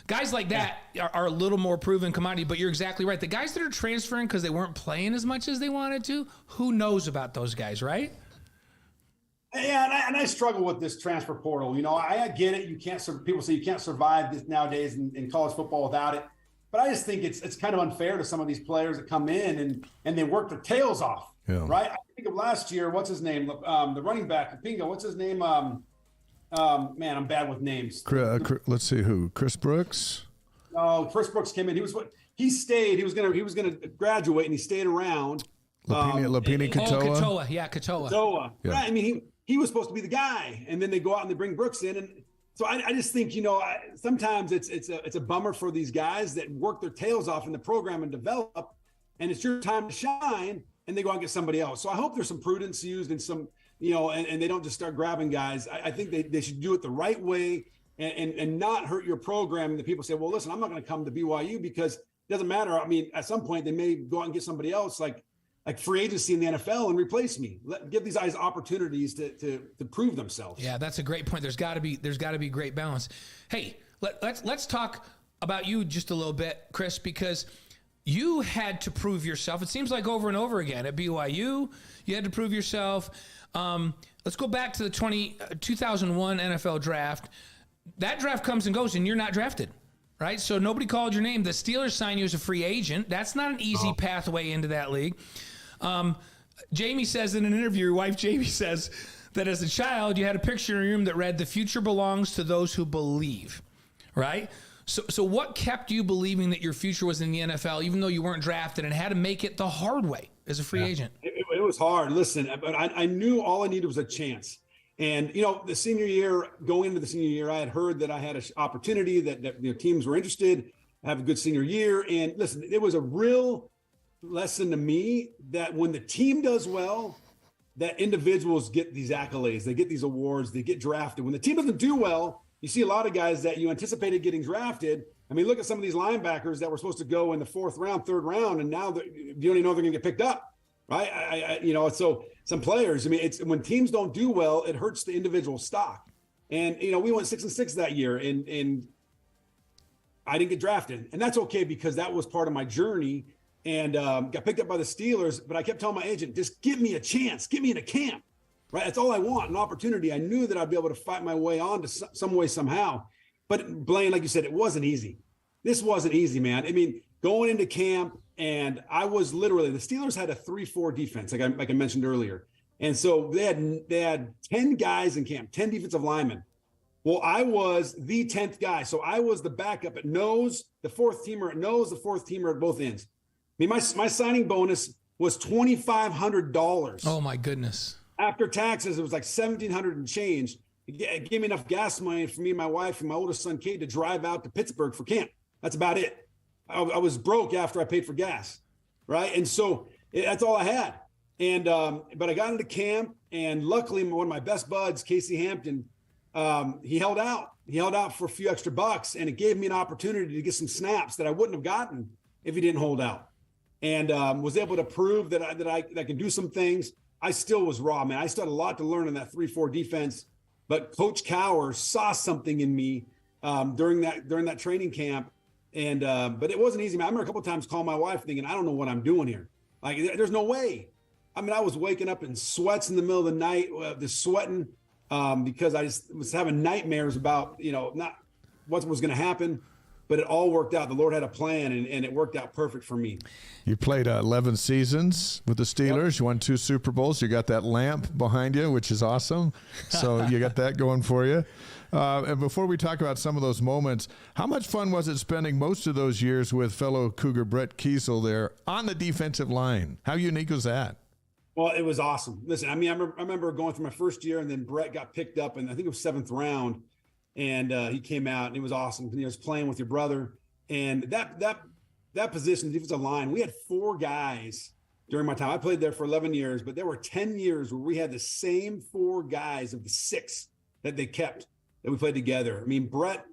guys like that are a little more proven commodity, but you're exactly right. The guys that are transferring because they weren't playing as much as they wanted to, who knows about those guys, right? Yeah, I struggle with this transfer portal. You know, I get it. People say you can't survive this nowadays in college football without it. But I just think it's kind of unfair to some of these players that come in and they work their tails off, right? I think of last year, what's his name? The running back, Pingo, what's his name? Man, I'm bad with names. Let's see who. Chris Brooks? No, Chris Brooks came in. He stayed. He was gonna graduate, and he stayed around. Lapini Katoa? Katoa. Yeah, Katoa. Katoa. Yeah. Right. I mean, he was supposed to be the guy, and then they go out and they bring Brooks in, and so I just think, sometimes it's a bummer for these guys that work their tails off in the program and develop, and it's your time to shine, and they go out and get somebody else. So I hope there's some prudence used and some, and they don't just start grabbing guys. I think they should do it the right way and not hurt your program. And the people say, well, listen, I'm not going to come to BYU because it doesn't matter. I mean, at some point they may go out and get somebody else like free agency in the NFL and replace me. Give these guys opportunities to prove themselves. Yeah, that's a great point. There's got to be great balance. Hey, let's talk about you just a little bit, Chris, because you had to prove yourself. It seems like over and over again at BYU, you had to prove yourself. Let's go back to the 2001 NFL draft. That draft comes and goes, and you're not drafted. Right? So nobody called your name. The Steelers signed you as a free agent. That's not an easy pathway into that league. Jamie says in an interview, your wife Jamie says that as a child, you had a picture in your room that read, "The future belongs to those who believe." Right? So what kept you believing that your future was in the NFL, even though you weren't drafted and had to make it the hard way as a free agent? It was hard. Listen, but I knew all I needed was a chance. And, the senior year, going into the senior year, I had heard that I had an opportunity that teams were interested, have a good senior year. And listen, it was a real lesson to me that when the team does well, that individuals get these accolades, they get these awards, they get drafted. When the team doesn't do well, you see a lot of guys that you anticipated getting drafted. I mean, look at some of these linebackers that were supposed to go in the fourth round, third round, and now you don't even know they're going to get picked up. Right. So some players, I mean, it's when teams don't do well, it hurts the individual stock. And, we went 6-6 that year and I didn't get drafted, and that's okay because that was part of my journey and got picked up by the Steelers. But I kept telling my agent, just give me a chance, get me into camp. Right. That's all I want, an opportunity. I knew that I'd be able to fight my way on to some way, somehow. But Blaine, like you said, it wasn't easy. This wasn't easy, man. I mean, going into camp, and I was literally, the Steelers had a 3-4 defense, like I mentioned earlier. And so they had 10 guys in camp, 10 defensive linemen. Well, I was the 10th guy. So I was the backup at nose, the fourth teamer at nose, the fourth teamer at both ends. I mean, my signing bonus was $2,500. Oh, my goodness. After taxes, it was like $1,700 and change. It gave me enough gas money for me and my wife and my oldest son, Kate, to drive out to Pittsburgh for camp. That's about it. I was broke after I paid for gas, right? And so that's all I had. And but I got into camp, and luckily one of my best buds, Casey Hampton, he held out. He held out for a few extra bucks, and it gave me an opportunity to get some snaps that I wouldn't have gotten if he didn't hold out. And was able to prove that I can do some things. I still was raw, man. I still had a lot to learn in that 3-4 defense. But Coach Cowher saw something in me during that training camp. And but it wasn't easy, man. I remember a couple of times calling my wife thinking, I don't know what I'm doing here. Like, there's no way. I mean, I was waking up in sweats in the middle of the night, just sweating because I just was having nightmares about, not what was going to happen. But it all worked out. The Lord had a plan, and it worked out perfect for me. You played 11 seasons with the Steelers. Yep. You won 2 Super Bowls. You got that lamp behind you, which is awesome. So you got that going for you. And before we talk about some of those moments, how much fun was it spending most of those years with fellow Cougar Brett Kiesel there on the defensive line? How unique was that? Well, it was awesome. Listen, I mean, I remember going through my first year, and then Brett got picked up, and I think it was 7th round. And he came out, and it was awesome. He was playing with your brother, and that position, the defensive line, we had 4 guys during my time. I played there for 11 years, but there were 10 years where we had the same 4 guys of the 6 that they kept that we played together. I mean, Brett,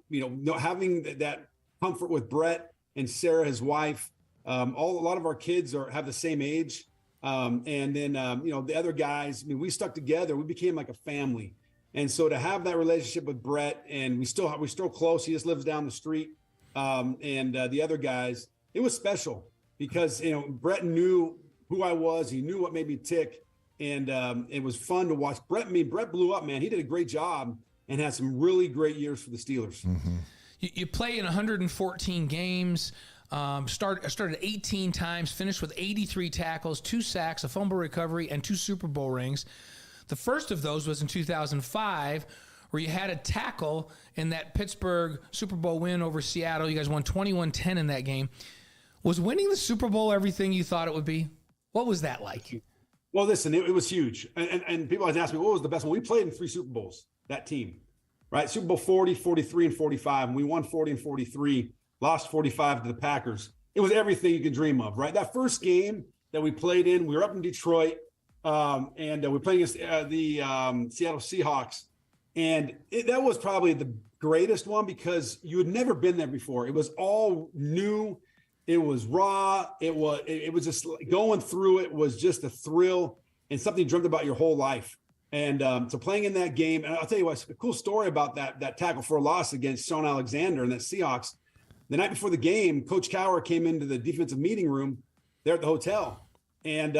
having that comfort with Brett and Sarah, his wife, a lot of our kids have the same age, and then the other guys. I mean, we stuck together. We became like a family. And so to have that relationship with Brett, and we're still close. He just lives down the street. And the other guys, it was special because, Brett knew who I was. He knew what made me tick. and it was fun to watch. Brett blew up, man. He did a great job and had some really great years for the Steelers. Mm-hmm. You play in 114 games. Started 18 times, finished with 83 tackles, 2 sacks, a fumble recovery, and 2 Super Bowl rings. The first of those was in 2005, where you had a tackle in that Pittsburgh Super Bowl win over Seattle. You guys won 21-10 in that game. Was winning the Super Bowl everything you thought it would be? What was that like? Well, listen, it was huge. And people always ask me, what was the best one? We played in 3 Super Bowls, that team, right? Super Bowl 40, 43, and 45. And we won 40 and 43, lost 45 to the Packers. It was everything you could dream of, right? That first game that we played in, we were up in Detroit, and we played against the Seattle Seahawks. And that was probably the greatest one because you had never been there before. It was all new. It was raw. It was just going through it was just a thrill and something you dreamt about your whole life. And so playing in that game, and I'll tell you what, a cool story about that tackle for a loss against Sean Alexander and that Seahawks. The night before the game, Coach Cowher came into the defensive meeting room there at the hotel, and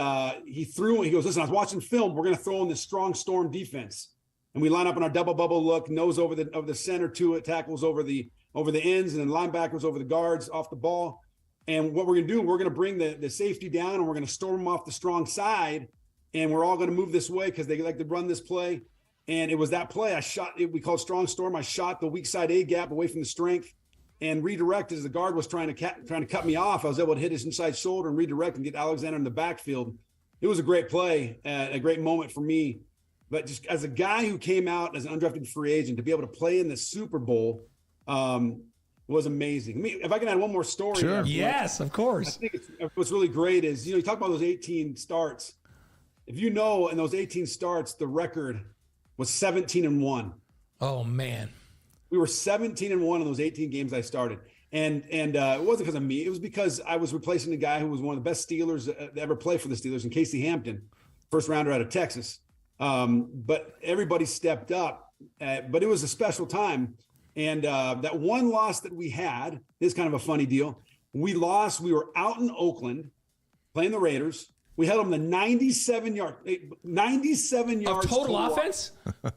he goes, listen, I was watching film. We're going to throw in this strong storm defense. And we line up in our double bubble look, nose over the center to it, tackles over the ends, and then linebackers over the guards off the ball. And what we're going to do, we're going to bring the safety down, and we're going to storm them off the strong side, and we're all going to move this way because they like to run this play. And it was that play I shot. We called strong storm. I shot the weak side A gap away from the strength and redirected as the guard was trying to cut me off. I was able to hit his inside shoulder and redirect and get Alexander in the backfield. It was a great play, a great moment for me. But just as a guy who came out as an undrafted free agent to be able to play in the Super Bowl was amazing. I mean, if I can add one more story. Sure. There, Yes, of course. I think what's really great is, you talk about those 18 starts. If you know, in those 18 starts, the record was 17-1. Oh, man. We were 17-1 in those 18 games I started. And it wasn't because of me. It was because I was replacing a guy who was one of the best Steelers that ever played for the Steelers, in Casey Hampton, first rounder out of Texas. But everybody stepped up. But it was a special time. And that one loss that we had is kind of a funny deal. We lost. We were out in Oakland playing the Raiders. We held them to 97 yards of total offense.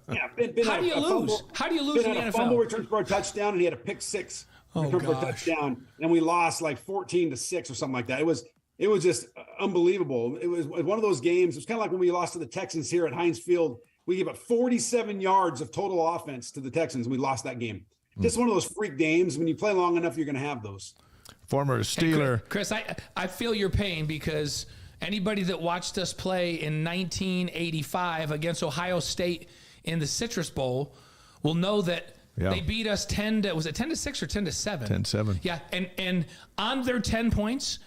Yeah. How do you lose? How do you lose in the NFL? A fumble return for a touchdown, and he had a pick six return for a touchdown, and we lost like 14-6 or something like that. It was just unbelievable. It was one of those games. It was kind of like when we lost to the Texans here at Heinz Field. We gave up 47 yards of total offense to the Texans. We lost that game. Just one of those freak games. When you play long enough, you're going to have those. Former Steeler. Hey, Chris, I feel your pain because anybody that watched us play in 1985 against Ohio State in the Citrus Bowl will know that they beat us 10-6 or 10-7? 10-7. Yeah, and on their 10 points,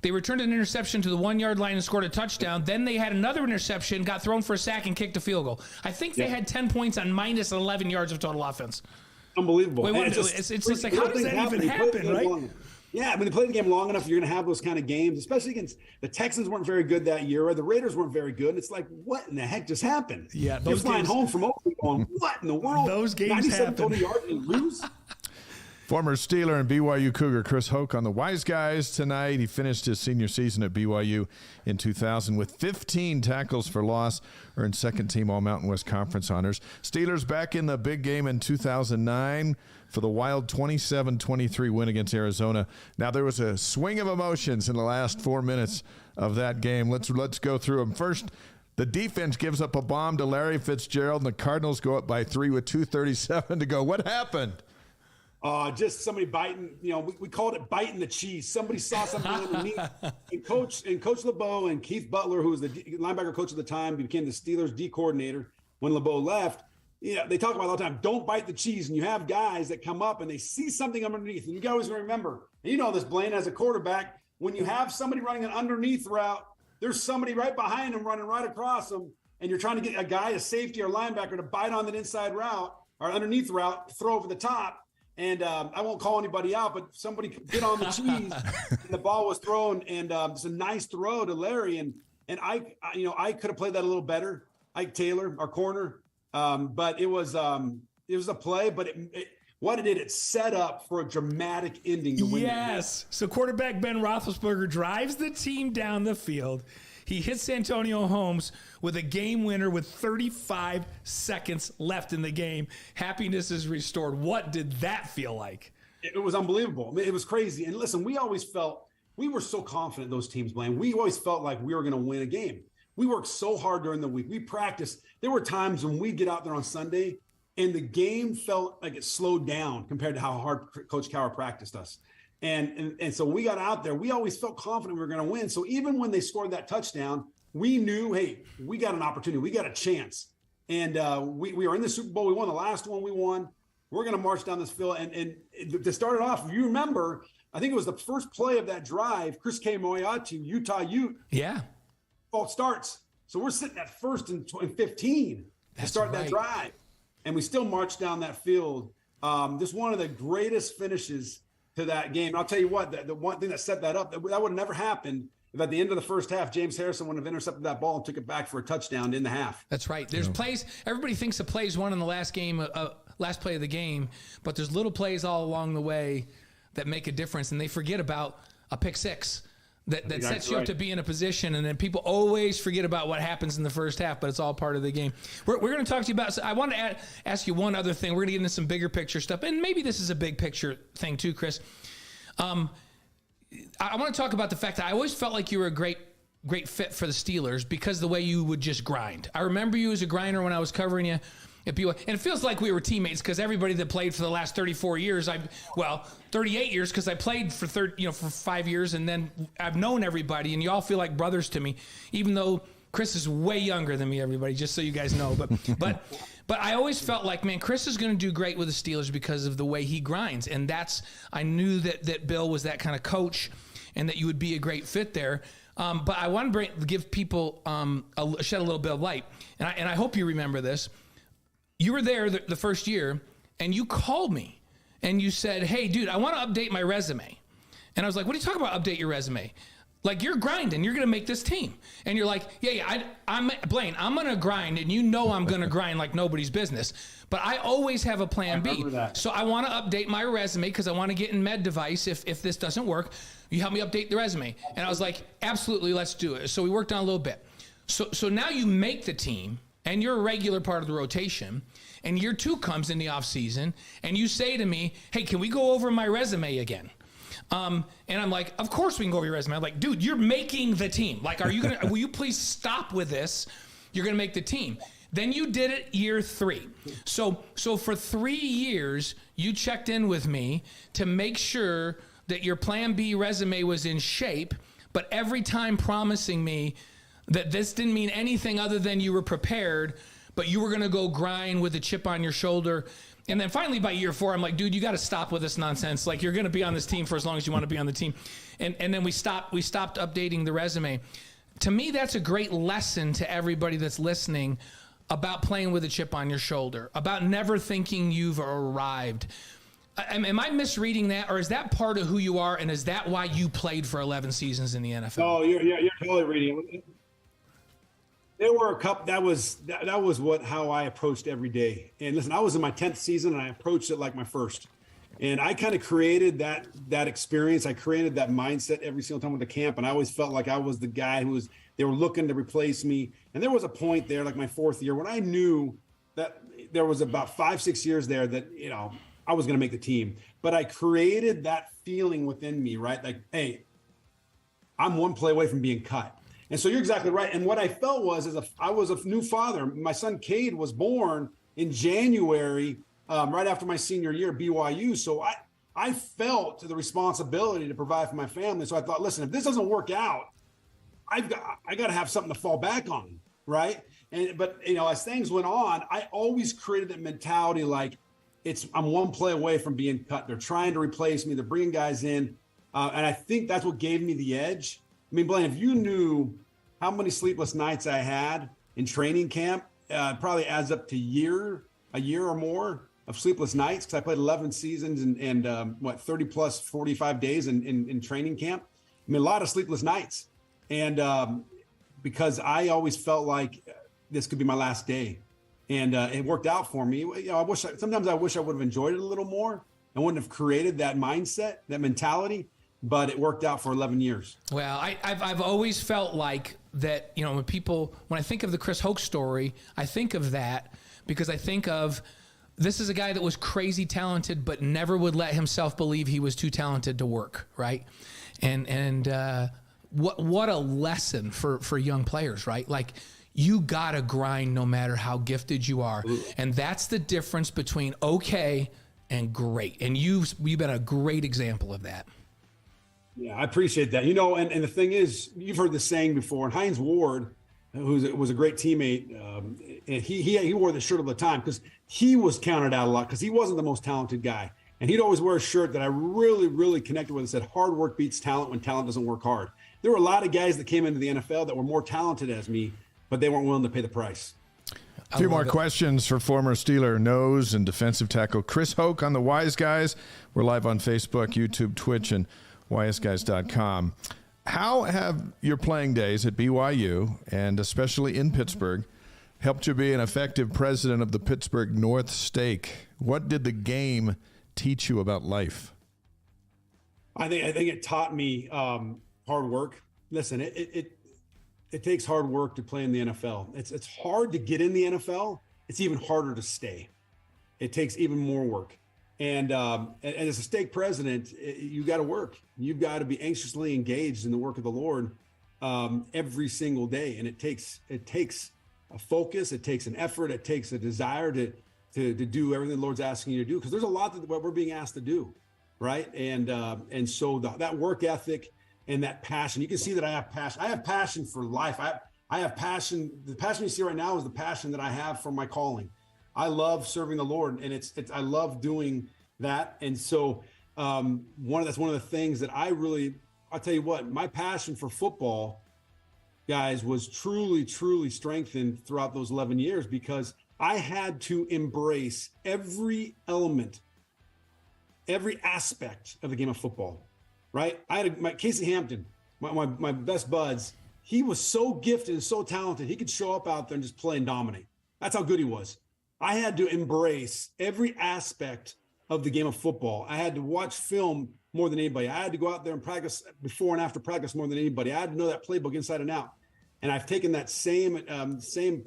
they returned an interception to the 1-yard line and scored a touchdown. Then they had another interception, got thrown for a sack, and kicked a field goal. I think they had 10 points on minus 11 yards of total offense. Unbelievable. It's just like, how does that even happen, right? Yeah, when you play the game long enough, you're going to have those kind of games, especially against the Texans weren't very good that year, or the Raiders weren't very good. It's like, what in the heck just happened? Yeah, you're flying home from Oakland going, what in the world? Those games happen. total yards and lose? Former Steeler and BYU Cougar Chris Hoke on the Wise Guys tonight. He finished his senior season at BYU in 2000 with 15 tackles for loss, earned second-team All-Mountain West Conference honors. Steelers back in the big game in 2009 for the wild 27-23 win against Arizona. Now, there was a swing of emotions in the last 4 minutes of that game. Let's go through them. First, the defense gives up a bomb to Larry Fitzgerald, and the Cardinals go up by 3 with 2:37 to go. What happened? Just somebody biting, we called it biting the cheese. Somebody saw something underneath. And Coach LeBeau and Keith Butler, who was the linebacker coach at the time, became the Steelers D coordinator when LeBeau left. They talk about all the time, don't bite the cheese. And you have guys that come up and they see something underneath. And you always remember, this, Blaine, as a quarterback, when you have somebody running an underneath route, there's somebody right behind them running right across them. And you're trying to get a guy, a safety or linebacker, to bite on that inside route or underneath route, throw over the top. And I won't call anybody out, but somebody bit on the cheese, and the ball was thrown, and it's a nice throw to Larry, and I could have played that a little better. Ike Taylor, our corner, but it was a play, but it set up for a dramatic ending to win. Yes. So quarterback Ben Roethlisberger drives the team down the field. He hits Antonio Holmes with a game winner with 35 seconds left in the game. Happiness is restored. What did that feel like? It was unbelievable. I mean, it was crazy. And listen, we always felt we were so confident those teams, Blaine. We always felt like we were going to win a game. We worked so hard during the week. We practiced. There were times when we'd get out there on Sunday and the game felt like it slowed down compared to how hard Coach Cowher practiced us. And so we got out there. We always felt confident we were going to win. So even when they scored that touchdown, we knew, hey, we got an opportunity. We got a chance. And we were in the Super Bowl. We won the last one we won. We're going to march down this field. And to start it off, if you remember, I think it was the first play of that drive, Chris K. Moyatu, Utah Ute. Yeah. False starts. So we're sitting at 1st and 15 to start that drive. And we still march down that field. Just one of the greatest finishes to that game. And I'll tell you what, the one thing that set that up, that would have never happened if at the end of the first half, James Harrison would have intercepted that ball and took it back for a touchdown in the half. That's right. There's plays. Everybody thinks the plays won in the last game, last play of the game, but there's little plays all along the way that make a difference, and they forget about a pick six that sets you up to be in a position, and then people always forget about what happens in the first half, but it's all part of the game. We're going to talk to you about, so I want to ask you one other thing. We're going to get into some bigger picture stuff, and maybe this is a big picture thing too, Chris. I want to talk about the fact that I always felt like you were a great fit for the Steelers because of the way you would just grind. I remember you as a grinder when I was covering you at BYU, and it feels like we were teammates because everybody that played for the last 34 years, 38 years because I played for 5 years, and then I've known everybody, and you all feel like brothers to me, even though Chris is way younger than me, everybody, just so you guys know. But I always felt like, man, Chris is going to do great with the Steelers because of the way he grinds. And I knew that Bill was that kind of coach and that you would be a great fit there. But I want to give people shed a little bit of light. And I hope you remember this. You were there the first year, and you called me, and you said, hey, dude, I want to update my resume. And I was like, what are you talking about, update your resume? Like, you're grinding. You're going to make this team. And you're like, I'm Blaine, I'm going to grind, and you know I'm going to grind like nobody's business. But I always have a plan B. So I want to update my resume because I want to get in med device if this doesn't work. You help me update the resume. And I was like, absolutely, let's do it. So we worked on a little bit. So now you make the team, and you're a regular part of the rotation, and year 2 comes in the offseason, and you say to me, hey, can we go over my resume again? And I'm like, of course we can go over your resume. I'm like, dude, you're making the team. Like, will you please stop with this? You're going to make the team. Then you did it year 3. So for 3 years, you checked in with me to make sure that your plan B resume was in shape, but every time promising me that this didn't mean anything other than you were prepared, but you were going to go grind with a chip on your shoulder. And then finally by year 4, I'm like, dude, you got to stop with this nonsense. Like, you're going to be on this team for as long as you want to be on the team. And then we stopped updating the resume. To me, that's a great lesson to everybody that's listening about playing with a chip on your shoulder, about never thinking you've arrived. Am I misreading that, or is that part of who you are, and is that why you played for 11 seasons in the NFL? No, you're totally reading it. There were a couple. That was how I approached every day. And listen, I was in my 10th season, and I approached it like my first. And I kind of created that experience. I created that mindset every single time with the camp, and I always felt like I was the guy they were looking to replace me. And there was a point there, like my 4th year, when I knew that there was about 5-6 years there that I was going to make the team. But I created that feeling within me, right? Like, hey, I'm one play away from being cut. And so you're exactly right. And what I felt was, I was a new father. My son Cade was born in January, right after my senior year at BYU. So I felt the responsibility to provide for my family. So I thought, listen, if this doesn't work out, I got to have something to fall back on, right? But as things went on, I always created that mentality like I'm one play away from being cut. They're trying to replace me. They're bringing guys in, and I think that's what gave me the edge. I mean, Blaine, if you knew how many sleepless nights I had in training camp, probably adds up to a year or more of sleepless nights, because I played 11 seasons and 30 plus 45 days in training camp. I mean, a lot of sleepless nights. And because I always felt like this could be my last day. And it worked out for me. Sometimes I wish I would have enjoyed it a little more. I wouldn't have created that mindset, that mentality. But it worked out for 11 years. Well, I've always felt like that, you know, when I think of the Chris Hoke story, I think of that because I think of this is a guy that was crazy talented, but never would let himself believe he was too talented to work, right? And what a lesson for young players, right? Like, you gotta grind no matter how gifted you are. And that's the difference between okay and great. And you've been a great example of that. Yeah, I appreciate that. You know, and the thing is, you've heard this saying before, and Hines Ward, who was a great teammate, and he wore the shirt all the time because he was counted out a lot because he wasn't the most talented guy. And he'd always wear a shirt that I really, really connected with. It said, hard work beats talent when talent doesn't work hard. There were a lot of guys that came into the NFL that were more talented as me, but they weren't willing to pay the price. A few more questions for former Steeler nose and defensive tackle Chris Hoke on the Wise Guys. We're live on Facebook, YouTube, Twitch, and wiseguys.com. How have your playing days at BYU, and especially in Pittsburgh, helped you be an effective president of the Pittsburgh North Stake? What did the game teach you about life? I think it taught me hard work. Listen, it takes hard work to play in the NFL. It's hard to get in the NFL. It's even harder to stay. It takes even more work. And as a stake president, you got to work. You've got to be anxiously engaged in the work of the Lord every single day. And it takes a focus. It takes an effort. It takes a desire to do everything the Lord's asking you to do, because there's a lot that we're being asked to do, right? And so that work ethic and that passion, you can see that I have passion. I have passion for life. I have passion. The passion you see right now is the passion that I have for my calling. I love serving the Lord, and I love doing that. And so that's one of the things that I'll tell you what, my passion for football, guys, was truly, truly strengthened throughout those 11 years because I had to embrace every element, every aspect of the game of football, right? I had Casey Hampton, my best buds. He was so gifted and so talented. He could show up out there and just play and dominate. That's how good he was. I had to embrace every aspect of the game of football. I had to watch film more than anybody. I had to go out there and practice before and after practice more than anybody. I had to know that playbook inside and out. And I've taken that same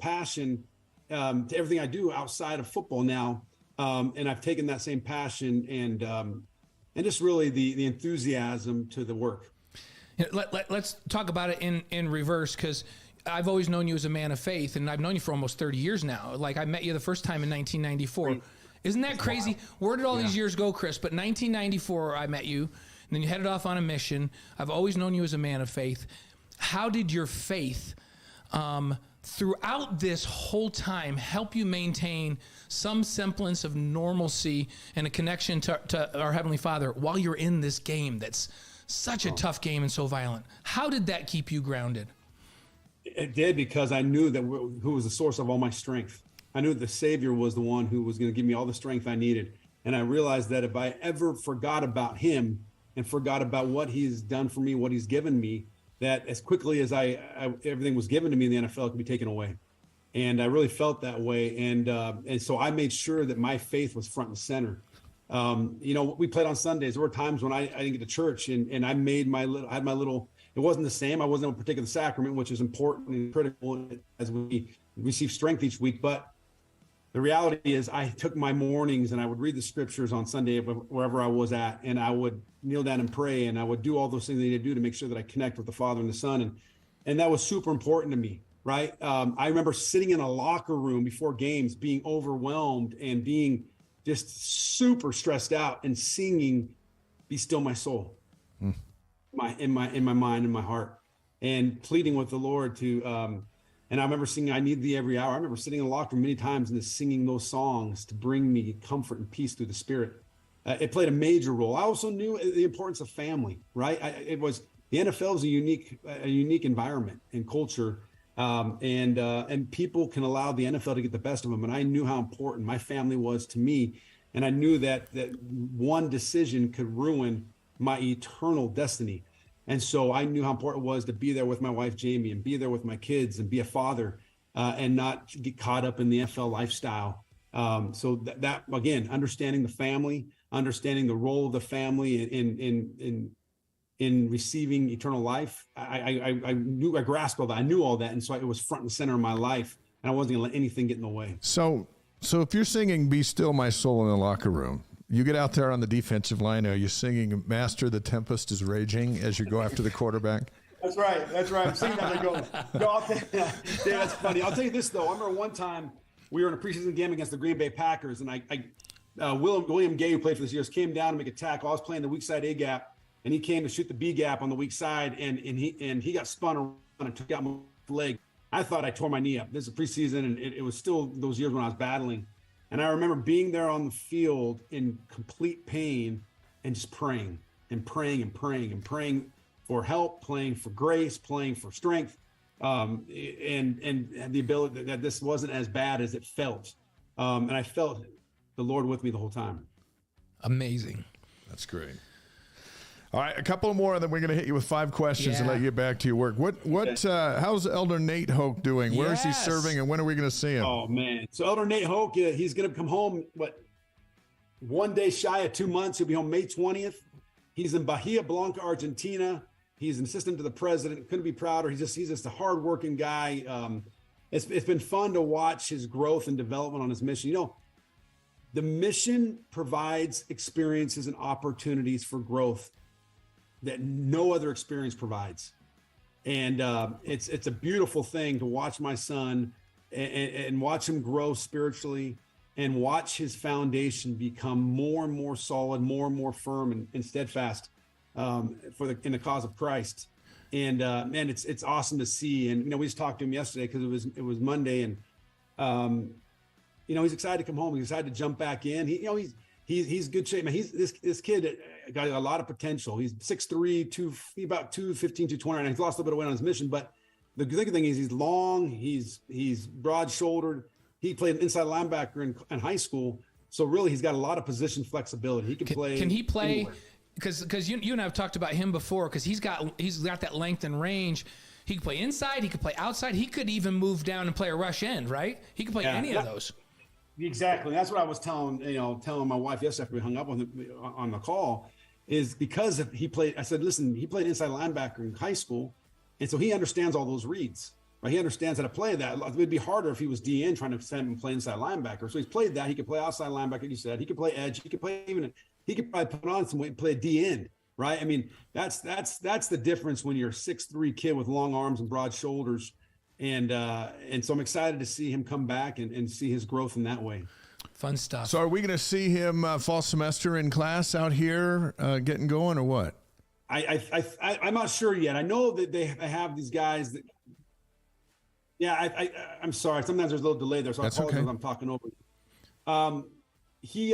passion to everything I do outside of football now. And I've taken that same passion and just really the enthusiasm to the work. Let's talk about it in reverse, because I've always known you as a man of faith, and I've known you for almost 30 years now. Like, I met you the first time in 1994. Isn't that crazy? Where did all these years go, Chris? But 1994, I met you, and then you headed off on a mission. I've always known you as a man of faith. How did your faith throughout this whole time help you maintain some semblance of normalcy and a connection to our Heavenly Father while you're in this game that's such a tough game and so violent? How did that keep you grounded? It did, because I knew that who was the source of all my strength. I knew the Savior was the one who was going to give me all the strength I needed. And I realized that if I ever forgot about him and forgot about what he's done for me, what he's given me, that as quickly as everything was given to me in the NFL could be taken away. And I really felt that way. And so I made sure that my faith was front and center. We played on Sundays. There were times when I didn't get to church, and I had my little, it wasn't the same. I wasn't able to partake of the sacrament, which is important and critical as we receive strength each week. But the reality is I took my mornings and I would read the scriptures on Sunday wherever I was at, and I would kneel down and pray, and I would do all those things I need to do to make sure that I connect with the Father and the Son. And that was super important to me, right? I remember sitting in a locker room before games, being overwhelmed and being just super stressed out and singing, "Be Still My Soul." In my mind and my heart, and pleading with the Lord to and I remember singing "I Need Thee Every Hour." I remember sitting in the locker room many times and just singing those songs to bring me comfort and peace through the Spirit. It played a major role. I also knew the importance of family, right? The NFL is a unique environment and culture, and people can allow the NFL to get the best of them. And I knew how important my family was to me, and I knew that one decision could ruin my eternal destiny. And so I knew how important it was to be there with my wife, Jamie, and be there with my kids and be a father, and not get caught up in the NFL lifestyle. So that again, understanding the family, understanding the role of the family in receiving eternal life. I grasped all that. I knew all that. And so it was front and center of my life, and I wasn't gonna let anything get in the way. So if you're singing Be Still My Soul in the locker room, you get out there on the defensive line, are you singing Master, the Tempest is Raging as you go after the quarterback? That's right. I'm singing that and going, no, yeah, that's funny. I'll tell you this, though. I remember one time we were in a preseason game against the Green Bay Packers, and William Gay, who played for the Steelers, came down to make a tackle. I was playing the weak side A gap, and he came to shoot the B gap on the weak side, and he got spun around and took out my leg. I thought I tore my knee up. This is preseason, and it was still those years when I was battling. And I remember being there on the field in complete pain and just praying for help, praying for grace, praying for strength, and the ability that this wasn't as bad as it felt. And I felt the Lord with me the whole time. Amazing. That's great. All right, a couple more, and then we're going to hit you with 5 questions and let you get back to your work. How's Elder Nate Hoke doing? Where is he serving, and when are we going to see him? Oh, man. So Elder Nate Hoke, he's going to come home, one day shy of 2 months. He'll be home May 20th. He's in Bahia Blanca, Argentina. He's an assistant to the president. Couldn't be prouder. He's just a hardworking guy. It's been fun to watch his growth and development on his mission. You know, the mission provides experiences and opportunities for growth that no other experience provides. And it's a beautiful thing to watch my son and watch him grow spiritually and watch his foundation become more and more solid, more and more firm and steadfast in the cause of Christ. And man, it's awesome to see. And, you know, we just talked to him yesterday because it was Monday, and you know, he's excited to come home. He's excited to jump back in. He's good shape, man. This kid got a lot of potential. He's 6'3", about 215, 220, and he's lost a little bit of weight on his mission. But the good thing is he's long, he's broad-shouldered. He played inside linebacker in high school, so really he's got a lot of position flexibility. He can play. Can he play? Anywhere. Because you and I have talked about him before. Because he's got that length and range. He could play inside. He could play outside. He could even move down and play a rush end. Right? He could play any of those. Exactly. That's what I was telling my wife yesterday after we hung up on the call, is because he played. I said, listen, he played inside linebacker in high school, and so he understands all those reads. Right? He understands how to play that. It would be harder if he was DN trying to send him play inside linebacker. So he's played that. He could play outside linebacker. You said he could play edge. He could play he could probably put on some weight and play DN. Right? I mean, that's the difference when you're a 6'3" kid with long arms and broad shoulders. And so I'm excited to see him come back and see his growth in that way. Fun stuff. So are we going to see him fall semester in class out here getting going, or what? I'm not sure yet. I know that they have these guys that. Yeah, I'm sorry. Sometimes there's a little delay there, so That's I apologize okay. if I'm talking over you.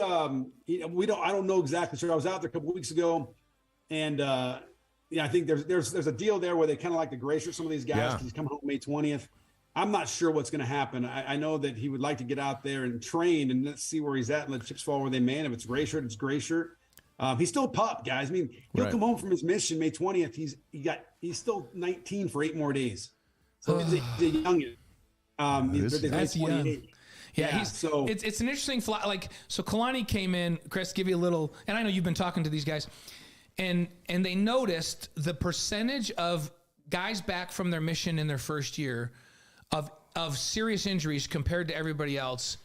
I don't know exactly. Sure, I was out there a couple weeks ago, and I think there's a deal there where they kind of like to grace some of these guys because he's coming home May 20th. I'm not sure what's going to happen. I know that he would like to get out there and train and let's see where he's at and let chips fall where they may. And if it's gray shirt, it's gray shirt. He's still a pup, guys. I mean, he'll come home from his mission May 20th. He's still 19 for 8 more days. So he's a youngin. That's young. Yeah, so it's an interesting fly. Like, so Kalani came in, Chris, give you a little, and I know you've been talking to these guys, and they noticed the percentage of guys back from their mission in their first year of serious injuries compared to everybody else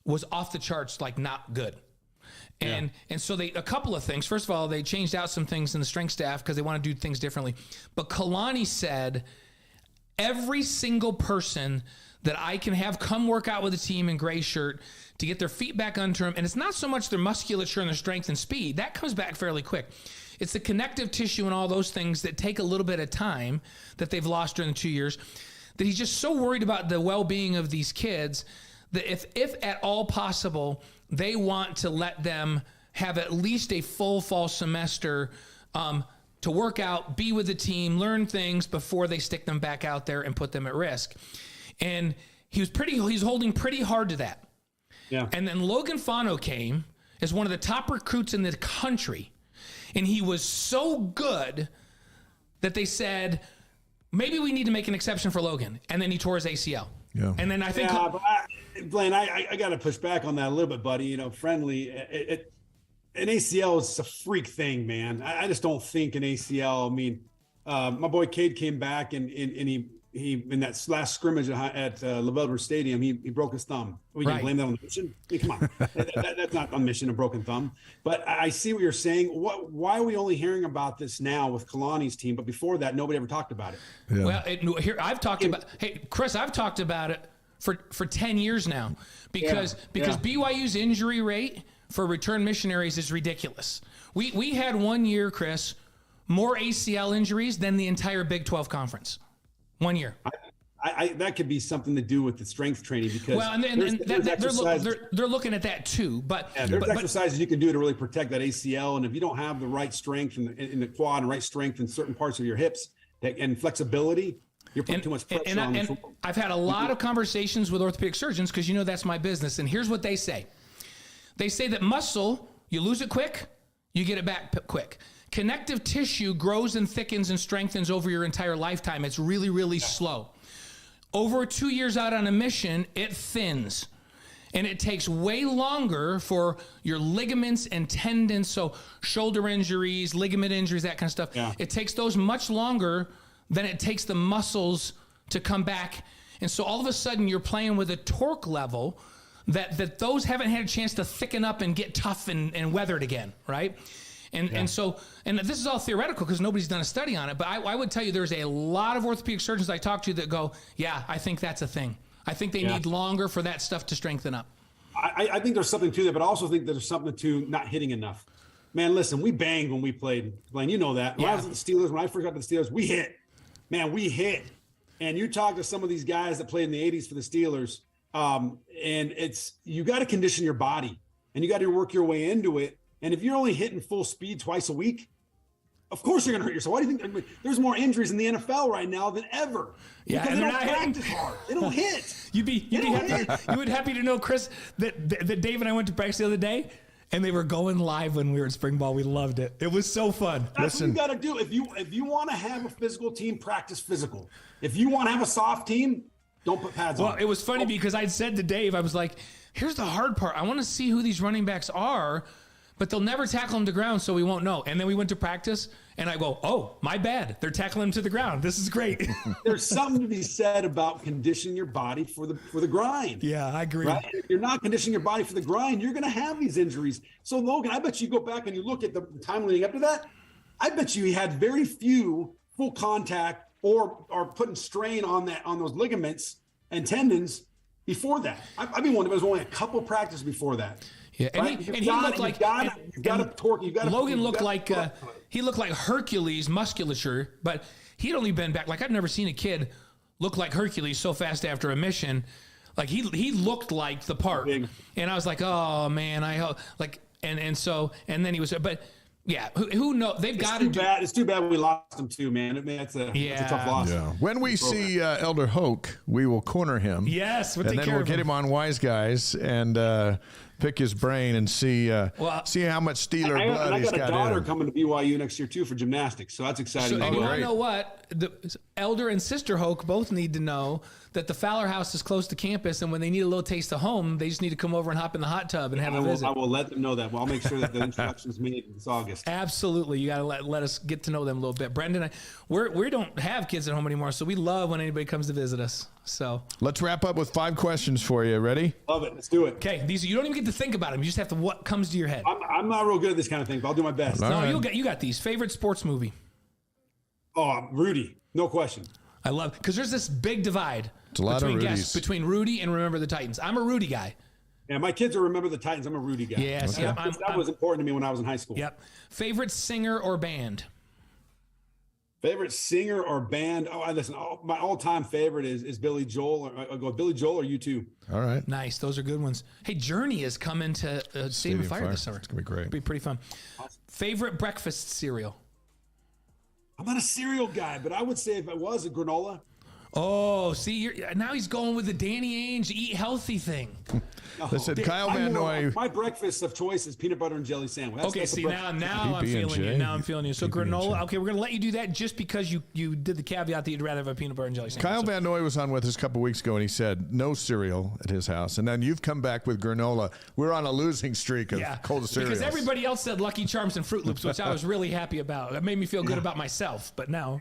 was off the charts, like not good. And so a couple of things. First of all, they changed out some things in the strength staff because they want to do things differently. But Kalani said, every single person that I can have come work out with the team in gray shirt to get their feet back under them, and it's not so much their musculature and their strength and speed. That comes back fairly quick. It's the connective tissue and all those things that take a little bit of time that they've lost during the 2 years, that he's just so worried about the well-being of these kids that if at all possible, they want to let them have at least a full fall semester to work out, be with the team, learn things before they stick them back out there and put them at risk. And he's holding pretty hard to that. Yeah. And then Logan Fano came as one of the top recruits in the country. And he was so good that they said, maybe we need to make an exception for Logan. And then he tore his ACL. Yeah. And then I think, Blaine, I got to push back on that a little bit, buddy. Friendly. an ACL is a freak thing, man. I just don't think an ACL. I mean, my boy Cade came back and he in that last scrimmage at Livellwood Stadium, he broke his thumb. We can blame that on the mission. I mean, come on, that's not on mission, a broken thumb. But I see what you're saying. Why are we only hearing about this now with Kalani's team? But before that, nobody ever talked about it. Yeah. Well, here I've talked about. Hey, Chris, I've talked about it for 10 years now because BYU's injury rate for return missionaries is ridiculous. We had 1 year, Chris, more ACL injuries than the entire Big 12 conference. 1 year. That could be something to do with the strength training because they're looking at that too. But there's exercises you can do to really protect that ACL, and if you don't have the right strength in the quad and right strength in certain parts of your hips and flexibility, you're putting too much pressure on the football. I've had a lot of conversations with orthopedic surgeons because that's my business, and here's what they say. They say that muscle, you lose it quick, you get it back quick. Connective tissue grows and thickens and strengthens over your entire lifetime. It's really, really slow. Over 2 years out on a mission, it thins. And it takes way longer for your ligaments and tendons, so shoulder injuries, ligament injuries, that kind of stuff. Yeah. It takes those much longer than it takes the muscles to come back. And so all of a sudden, you're playing with a torque level that those haven't had a chance to thicken up and get tough and weathered again, right? And so this is all theoretical because nobody's done a study on it, but I would tell you there's a lot of orthopedic surgeons I talk to that go, yeah, I think that's a thing. I think they need longer for that stuff to strengthen up. I think there's something to that, but I also think there's something to not hitting enough. Man, listen, we banged when we played. Blaine, you know that. When I was at the Steelers, when I first got to the Steelers, we hit. Man, we hit. And you talk to some of these guys that played in the 80s for the Steelers, and you got to condition your body, and you got to work your way into it. And if you're only hitting full speed twice a week, of course you're going to hurt yourself. Why do you think? I mean, there's more injuries in the NFL right now than ever? Yeah, because they don't practice hard. They don't hit. You would happy to know, Chris, that Dave and I went to practice the other day, and they were going live when we were at spring ball. We loved it. It was so fun. That's what you got to do. If you want to have a physical team, practice physical. If you want to have a soft team, don't put pads on. Well, it was funny because I'd said to Dave, I was like, here's the hard part. I want to see who these running backs are, but they'll never tackle him to ground, so we won't know. And then we went to practice, and I go, oh, my bad. They're tackling him to the ground. This is great. There's something to be said about conditioning your body for the grind. Yeah, I agree. Right? If you're not conditioning your body for the grind, you're going to have these injuries. So, Logan, I bet you go back and you look at the time leading up to that, I bet you he had very few full contact or putting strain on those ligaments and tendons before that. I've been wondering, there was only a couple practices before that. Yeah, and he looked like Logan looked like he looked like Hercules musculature, but he'd only been back. Like I've never seen a kid look like Hercules so fast after a mission. Like he looked like the part, and I was like, oh man, I hope like and then he was, but. Yeah, who knows? They've got to do. It's too bad we lost him too, man. That's a tough loss. Yeah. When we see Elder Hoke, we will corner him. Yes, and then we'll get him on Wise Guys and pick his brain and see how much Steeler blood he's got. I got a daughter coming to BYU next year too for gymnastics, so that's exciting. So, and you want to know what? The Elder and Sister Hoke both need to know that the Fowler House is close to campus, and when they need a little taste of home, they just need to come over and hop in the hot tub and have a visit. I will let them know that. Well, I'll make sure that the introduction is made this August. Absolutely. You got to let us get to know them a little bit. Brendan, we don't have kids at home anymore, so we love when anybody comes to visit us. So let's wrap up with 5 questions for you. Ready? Love it. Let's do it. Okay. These you don't even get to think about them. You just have to what comes to your head. I'm not real good at this kind of thing, but I'll do my best. You got these. Favorite sports movie? Oh, Rudy. No question. I love because there's this big divide between Rudy and Remember the Titans. I'm a Rudy guy. Yeah, my kids are Remember the Titans. I'm a Rudy guy. Yes, okay. That was important to me when I was in high school. Yep. Favorite singer or band? Favorite singer or band? Oh, listen. My all-time favorite is Billy Joel. I'll go Billy Joel or U2. All right. Nice. Those are good ones. Hey, Journey is coming to Stadium Fire this summer. It's gonna be great. It'll be pretty fun. Awesome. Favorite breakfast cereal? I'm not a cereal guy, but I would say if it was a granola. Oh, see, now he's going with the Danny Ainge eat healthy thing. Listen, Kyle Van Noy. My breakfast of choice is peanut butter and jelly sandwich. That's now I'm feeling you. Now I'm feeling you. So granola. Okay, we're going to let you do that just because you did the caveat that you'd rather have a peanut butter and jelly sandwich. Kyle Van Noy was on with us a couple weeks ago, and he said no cereal at his house. And then you've come back with granola. We're on a losing streak of cold cereals. Because everybody else said Lucky Charms and Fruit Loops, which I was really happy about. That made me feel good about myself. But now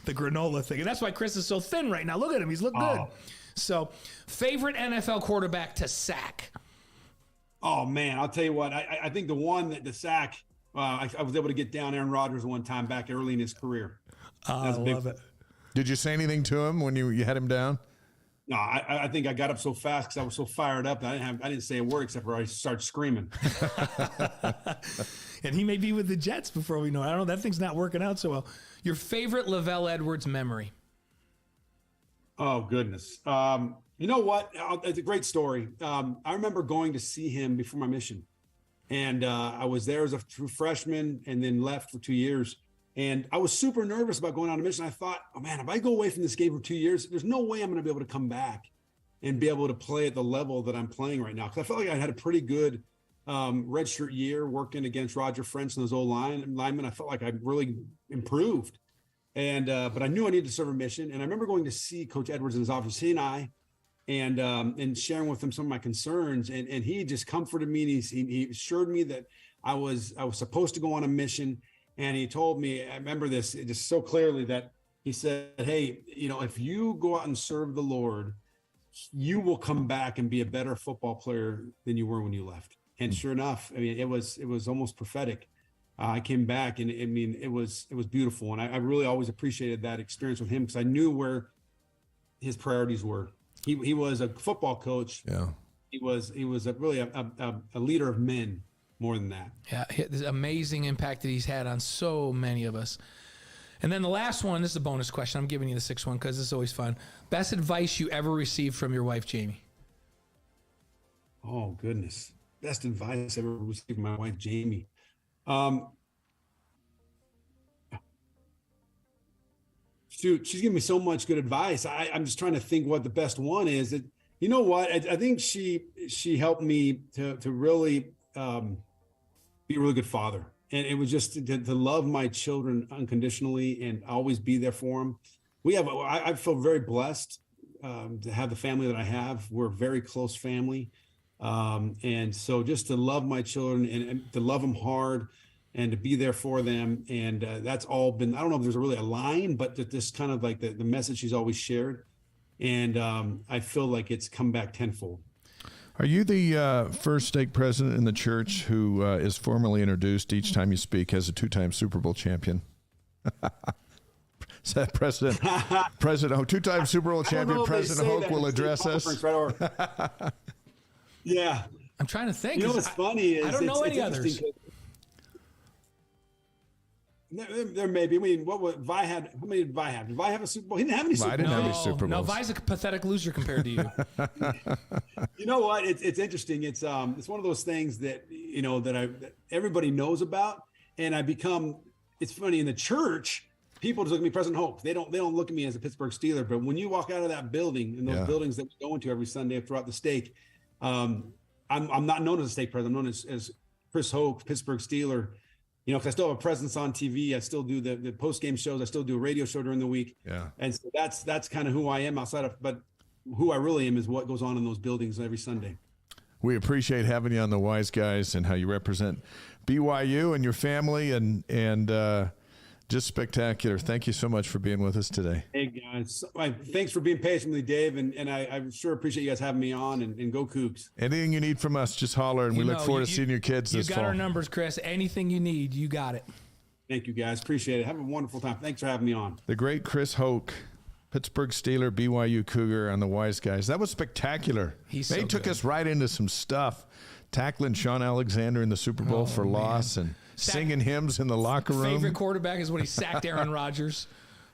the granola thing. And that's why Chris is so thin right now. Look at him. He's looked good. So, favorite NFL quarterback to sack? Oh, man, I'll tell you what. I think the one that the sack, I was able to get down Aaron Rodgers one time back early in his career. I love it. Did you say anything to him when you had him down? No, I think I got up so fast because I was so fired up that I didn't say a word except for I started screaming. And he may be with the Jets before we know it. I don't know. That thing's not working out so well. Your favorite Lavelle Edwards memory? Oh, goodness. You know what? It's a great story. I remember going to see him before my mission. And I was there as a true freshman and then left for 2 years. And I was super nervous about going on a mission. I thought, oh, man, if I go away from this game for 2 years, there's no way I'm going to be able to come back and be able to play at the level that I'm playing right now. Because I felt like I had a pretty good redshirt year working against Roger French and those old linemen. I felt like I really improved. And but I knew I needed to serve a mission. And I remember going to see Coach Edwards in his office, he and I, and sharing with him some of my concerns. And he just comforted me. And he assured me that I was supposed to go on a mission. And he told me, I remember this just so clearly, that he said, hey, if you go out and serve the Lord, you will come back and be a better football player than you were when you left. And sure enough, I mean, it was almost prophetic. I came back, and I mean, it was beautiful. And I really always appreciated that experience with him because I knew where his priorities were. He was a football coach. Yeah. He was really a leader of men more than that. Yeah. This amazing impact that he's had on so many of us. And then the last one, this is a bonus question. I'm giving you the sixth one because it's always fun. Best advice you ever received from your wife, Jamie? Oh, goodness. Best advice I ever received from my wife, Jamie. Shoot, she's giving me so much good advice. I'm just trying to think what the best one is. You know what? I think she helped me to really be a really good father. And it was just to love my children unconditionally and always be there for them. I feel very blessed to have the family that I have. We're a very close family. And so just to love my children and to love them hard and to be there for them. And that's all been, I don't know if there's really a line, but this kind of like the message she's always shared. And I feel like it's come back tenfold. Are you the first stake president in the church who is formally introduced each time you speak as a two-time Super Bowl champion? Is that President two-time Super Bowl champion, President Hoke will address us? Right. Yeah. I'm trying to think. You know what's funny is I don't know any others. There may be. I mean, what would Vi had? How many did Vi have? Did Vi have a Super Bowl? He didn't have any Super Bowls. I didn't have any Super Bowls. No, Vi's a pathetic loser compared to you. You know what? It's interesting. It's one of those things that that everybody knows about, and I become. It's funny in the church. People just look at me, President Hoke. They don't look at me as a Pittsburgh Steeler. But when you walk out of that building, in those buildings that we go into every Sunday throughout the stake, I'm not known as a stake president. I'm known as Chris Hoke, Pittsburgh Steeler. Because I still have a presence on TV. I still do the post-game shows. I still do a radio show during the week. Yeah. And so that's kind of who I am outside of, but who I really am is what goes on in those buildings every Sunday. We appreciate having you on the Wise Guys and how you represent BYU and your family and just spectacular. Thank you so much for being with us today. Hey, guys. Thanks for being patient with me, Dave. And I sure appreciate you guys having me on and go Cougs. Anything you need from us, just holler. And we look forward to seeing your kids this fall. You got our numbers, Chris. Anything you need, you got it. Thank you, guys. Appreciate it. Have a wonderful time. Thanks for having me on. The great Chris Hoke, Pittsburgh Steeler, BYU Cougar on the Wise Guys. That was spectacular. They took us right into some stuff. Tackling Sean Alexander in the Super Bowl for loss and singing hymns in the locker room. Favorite quarterback is when he sacked Aaron Rodgers,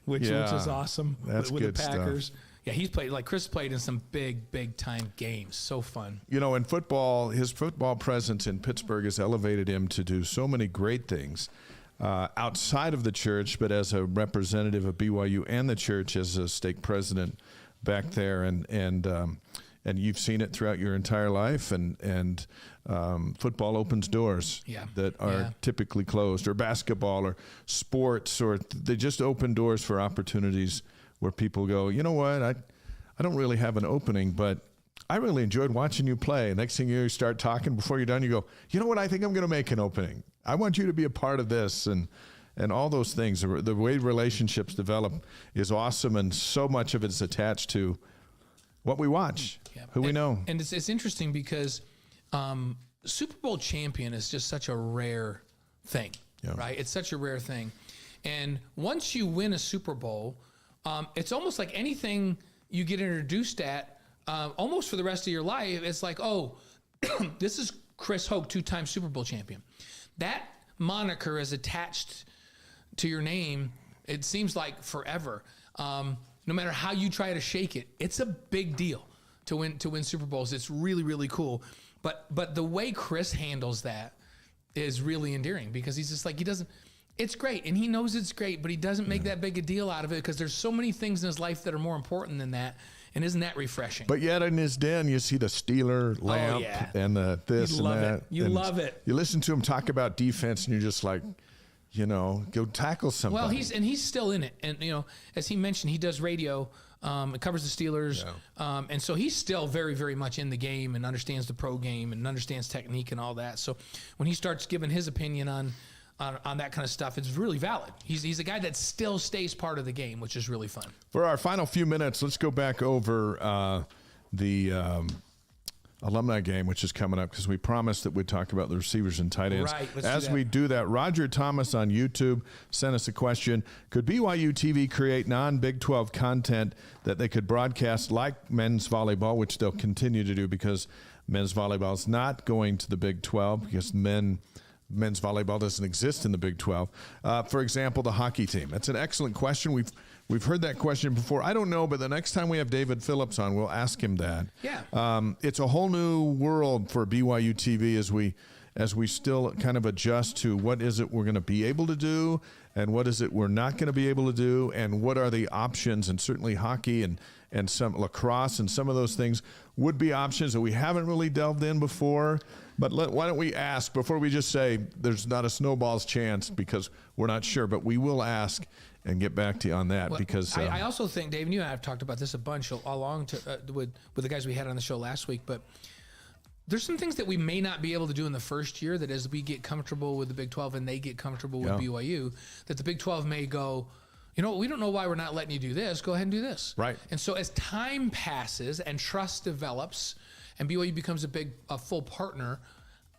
which is awesome. That's with good the Packers. stuff. Yeah, he's played, like Chris played in some big time games. So fun. In football, his football presence in Pittsburgh has elevated him to do so many great things outside of the church, but as a representative of BYU and the church as a stake president back there. And and you've seen it throughout your entire life, and football opens doors that are typically closed, or basketball or sports, or they just open doors for opportunities where people go, you know what, I don't really have an opening, but I really enjoyed watching you play. Next thing you start talking, before you're done, you go, you know what, I think I'm going to make an opening. I want you to be a part of this, and all those things. The way relationships develop is awesome, and so much of it is attached to what we watch, who we know. And it's interesting because Super Bowl champion is just such a rare thing, right? It's such a rare thing. And once you win a Super Bowl, it's almost like anything you get introduced at, almost for the rest of your life, it's like, oh, this is Chris Hoke, 2-time Super Bowl champion. That moniker is attached to your name, it seems like forever. No matter how you try to shake it, it's a big deal to win Super Bowls. It's really, really cool. But the way Chris handles that is really endearing, because he's just like, he doesn't, it's great, and he knows it's great, but he doesn't make that big a deal out of it, because there's so many things in his life that are more important than that. And isn't that refreshing? But yet in his den, you see the Steeler lamp and the this and that. You love it. You listen to him talk about defense, and you're just like, go tackle somebody. Well, he's still in it. And, as he mentioned, he does radio. It covers the Steelers. Yeah. And so he's still very, very much in the game and understands the pro game and understands technique and all that. So when he starts giving his opinion on that kind of stuff, it's really valid. He's a guy that still stays part of the game, which is really fun. For our final few minutes, let's go back over the alumni game, which is coming up, because we promised that we'd talk about the receivers and tight ends. Right, As we do that, Roger Thomas on YouTube sent us a question. Could BYU TV create non-Big 12 content that they could broadcast like men's volleyball, which they'll continue to do, because men's volleyball is not going to the Big 12, because men's volleyball doesn't exist in the Big 12. For example, the hockey team. That's an excellent question. We've heard that question before. I don't know, but the next time we have David Phillips on, we'll ask him that. Yeah. It's a whole new world for BYU TV as we still kind of adjust to what is it we're going to be able to do, and what is it we're not going to be able to do, and what are the options. And certainly hockey and some lacrosse and some of those things would be options that we haven't really delved in before. But why don't we ask, before we just say there's not a snowball's chance, because we're not sure, but we will ask and get back to you on that. Well, because I also think, Dave, and you and I have talked about this a bunch along with the guys we had on the show last week, but there's some things that we may not be able to do in the first year, that as we get comfortable with the Big 12 and they get comfortable with BYU, that the Big 12 may go, we don't know why we're not letting you do this. Go ahead and do this. Right. And so as time passes and trust develops and BYU becomes a full partner,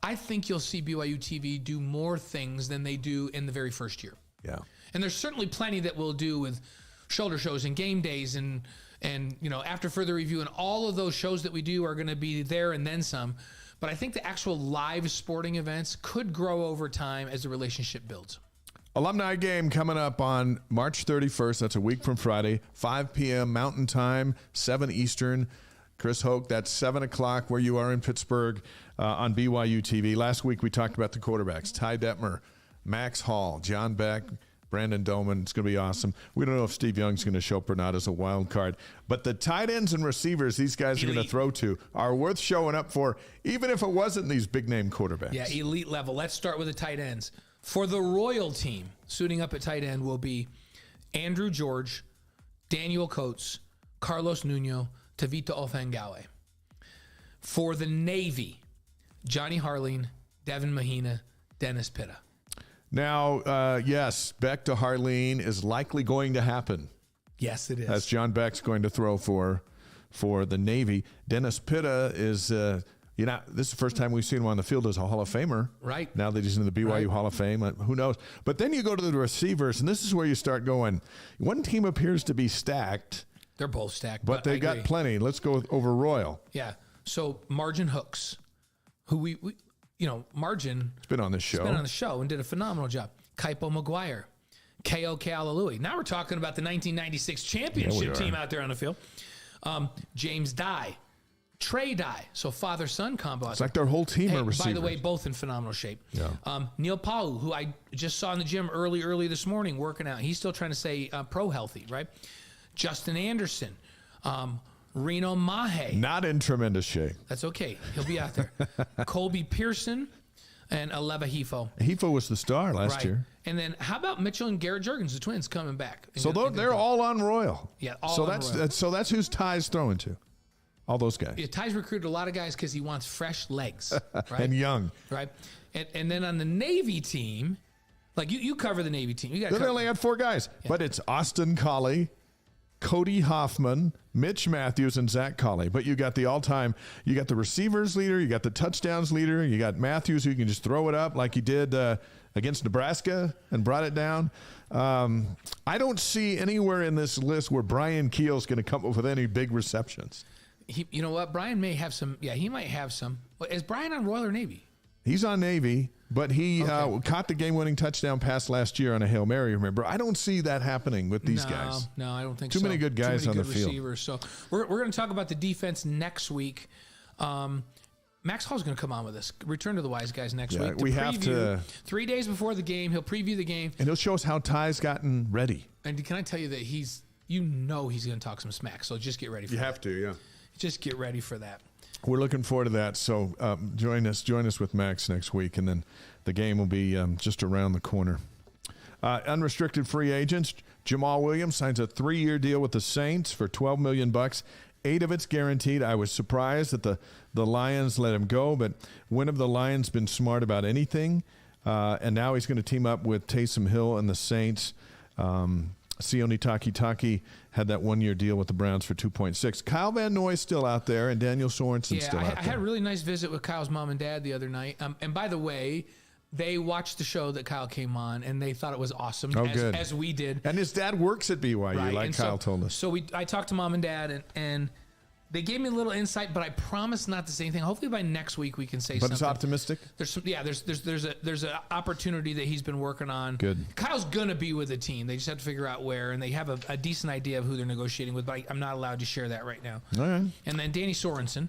I think you'll see BYU TV do more things than they do in the very first year. Yeah. And there's certainly plenty that we'll do with shoulder shows and game days and after further review, and all of those shows that we do are going to be there and then some. But I think the actual live sporting events could grow over time as the relationship builds. Alumni game coming up on March 31st. That's a week from Friday, 5 p.m. Mountain Time, 7 Eastern. Chris Hoke, that's 7 o'clock where you are in Pittsburgh on BYU TV. Last week we talked about the quarterbacks, Ty Detmer, Max Hall, John Beck, Brandon Doman. It's going to be awesome. We don't know if Steve Young's going to show up or not as a wild card. But the tight ends and receivers these guys are going to throw to are worth showing up for, even if it wasn't these big-name quarterbacks. Yeah, elite level. Let's start with the tight ends. For the Royal team, suiting up at tight end will be Andrew George, Daniel Coates, Carlos Nuno, Tavita Ofangawe. For the Navy, Johnny Harleen, Devin Mahina, Dennis Pitta. Now, yes, Beck to Harleen is likely going to happen. Yes, it is. As John Beck's going to throw for the Navy. Dennis Pitta is, this is the first time we've seen him on the field as a Hall of Famer. Right. Now that he's in the BYU Hall of Fame, who knows? But then you go to the receivers, and this is where you start going. One team appears to be stacked. They're both stacked. But they got plenty. Let's go over Royal. Yeah. So Margin Hooks, who we Margin. It's been on this show. He's been on the show and did a phenomenal job. Kaipo Maguire, K.O. Kealalui. Now we're talking about the 1996 championship team out there on the field. James Dye, Trey Dye. So father-son combo. It's like their whole team are receivers. By the way, both in phenomenal shape. Yeah. Neil Pau, who I just saw in the gym early this morning working out. He's still trying to stay pro healthy, right? Justin Anderson. Reno Mahe. Not in tremendous shape. That's okay. He'll be out there. Colby Pearson and Aleva Hifo. Hifo was the star last year. And then how about Mitchell and Garrett Juergens, the twins, coming back? So they're all on Royal. Yeah, all on Royal. So that's who's Ty's throwing to. All those guys. Yeah, Ty's recruited a lot of guys because he wants fresh legs. Right? And young. Right. And then on the Navy team, like you cover the Navy team. They only had 4 guys. Yeah. But it's Austin Collie, Cody Hoffman, Mitch Matthews, and Zach Colley. But you got the all-time, you got the receivers leader, you got the touchdowns leader, you got Matthews who can just throw it up like he did against Nebraska and brought it down. I don't see anywhere in this list where Brian Keel's going to come up with any big receptions. You know what? Brian may have some. Yeah, he might have some. Is Brian on Royal or Navy? He's on Navy, but he caught the game-winning touchdown pass last year on a Hail Mary, remember? I don't see that happening with these guys. No, I don't think so. Too many good guys on the field. Receivers. So we're going to talk about the defense next week. Max Hall's going to come on with us. Return to the Wise Guys next week. We have to. 3 days before the game, he'll preview the game. And he'll show us how Ty's gotten ready. And can I tell you that he's going to talk some smack. So just get ready for that. You have to, yeah. Just get ready for that. We're looking forward to that. So join us with Max next week, and then the game will be just around the corner. Unrestricted free agents. Jamal Williams signs a 3-year deal with the Saints for $12 million. 8 of it's guaranteed. I was surprised that the Lions let him go, but when have the Lions been smart about anything? And now he's going to team up with Taysom Hill and the Saints. Sione Takitaki had that 1-year deal with the Browns for $2.6. Kyle Van Noy's still out there, and Daniel Sorensen still out there. I had a really nice visit with Kyle's mom and dad the other night. And by the way, they watched the show that Kyle came on, and they thought it was awesome, as we did. And his dad works at BYU, like Kyle told us. So I talked to mom and dad, and they gave me a little insight, but I promise not to say anything. Hopefully by next week we can say something. But it's optimistic? There's an opportunity that he's been working on. Good. Kyle's going to be with the team. They just have to figure out where, and they have a decent idea of who they're negotiating with, but I'm not allowed to share that right now. All right. And then Danny Sorensen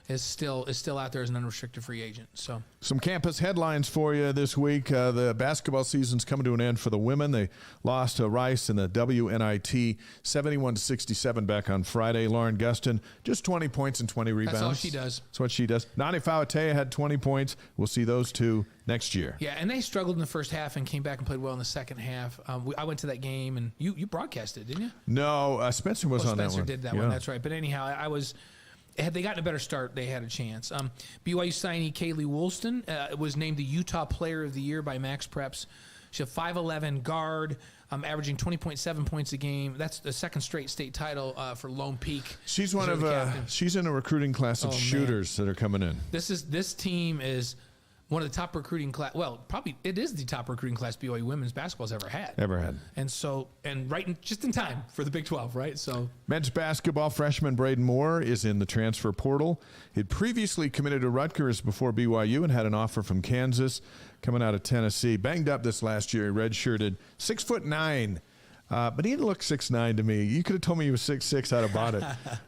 is still out there as an unrestricted free agent. So some campus headlines for you this week. The basketball season's coming to an end for the women. They lost to Rice in the WNIT 71-67 back on Friday. Lauren Gustin, just 20 points and 20 rebounds. That's all she does. That's what she does. Nani Fauatea had 20 points. We'll see those two next year. Yeah, and they struggled in the first half and came back and played well in the second half. I went to that game, and you broadcasted, didn't you? No, Spencer was on that one. Spencer did that one. That's right. But anyhow, had they gotten a better start, they had a chance. BYU signee Kaylee Woolston was named the Utah Player of the Year by Max Preps. She's a 5'11" guard, averaging 20.7 points a game. That's the second straight state title for Lone Peak. She's she's in a recruiting class of shooters that are coming in. This team is one of the top recruiting class. Well, probably it is the top recruiting class BYU women's basketball's ever had. And just in time for the Big 12, right? So men's basketball freshman Braden Moore is in the transfer portal. He'd previously committed to Rutgers before BYU and had an offer from Kansas coming out of Tennessee. Banged up this last year. He redshirted. 6'9". But he didn't look 6'9" to me. You could have told me he was 6'6". I'd have bought it.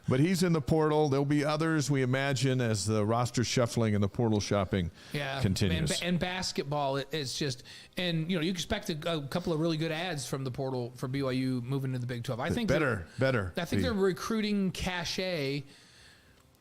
But he's in the portal. There'll be others, we imagine, as the roster shuffling and the portal shopping continues. And basketball, it's just, and you expect a couple of really good ads from the portal for BYU moving to the Big 12. I think better. I think their recruiting cachet,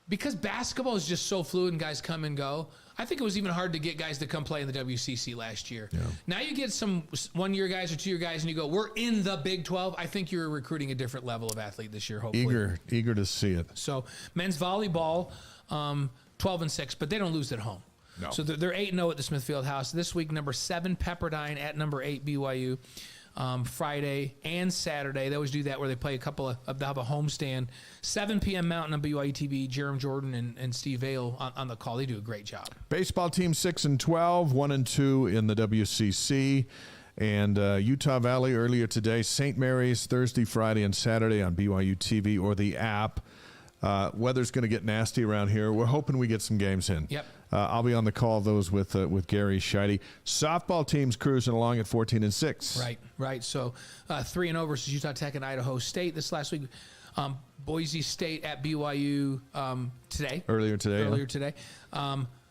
because basketball is just so fluid and guys come and go. I think it was even hard to get guys to come play in the WCC last year. Yeah. Now you get some 1-year guys or 2-year guys and you go, we're in the Big 12. I think you're recruiting a different level of athlete this year, hopefully. Eager to see it. So men's volleyball, 12-6, but they don't lose at home. No. So they're 8-0 at the Smith Fieldhouse. This week, number 7 Pepperdine at number 8 BYU. Friday and Saturday. They always do that where they play a couple of, they'll have a homestand. 7 p.m. Mountain on BYU TV. Jerem Jordan and Steve Vale on the call. They do a great job. Baseball team 6-12, 1-2 in the WCC. And Utah Valley earlier today. St. Mary's Thursday, Friday, and Saturday on BYU TV or the app. Weather's going to get nasty around here. We're hoping we get some games in. Yep. I'll be on the call those with Gary Scheide. Softball team's cruising along at 14-6. Right. So 3-0 versus Utah Tech and Idaho State this last week. Boise State at BYU today. Earlier today.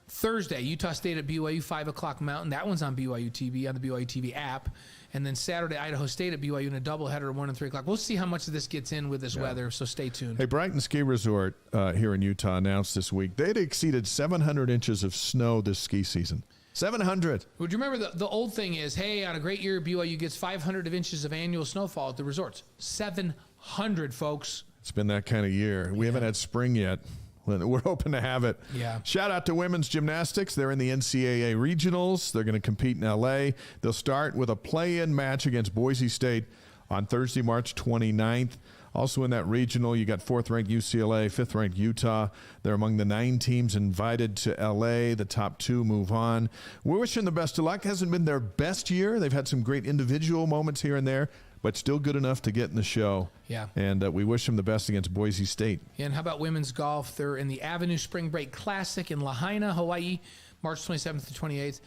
Thursday, Utah State at BYU, 5 o'clock Mountain. That one's on BYU TV, on the BYU TV app. And then Saturday, Idaho State at BYU in a doubleheader at 1 and 3 o'clock. We'll see how much of this gets in with this weather, so stay tuned. Hey, Brighton Ski Resort here in Utah announced this week they'd exceeded 700 inches of snow this ski season. 700. Would you remember the old thing is, hey, on a great year, BYU gets 500 inches of annual snowfall at the resorts. 700, folks. It's been that kind of year. We haven't had spring yet. We're hoping to have it. Yeah. Shout out to women's gymnastics. They're in the NCAA regionals. They're going to compete in L.A. They'll start with a play-in match against Boise State on Thursday, March 29th. Also in that regional, you got 4th-ranked UCLA, 5th-ranked Utah. They're among the 9 teams invited to L.A. The top 2 move on. We're wishing them the best of luck. Hasn't been their best year. They've had some great individual moments here and there, but still good enough to get in the show. Yeah. And we wish them the best against Boise State. Yeah, and how about women's golf? They're in the Avenue Spring Break Classic in Lahaina, Hawaii, March 27th to 28th.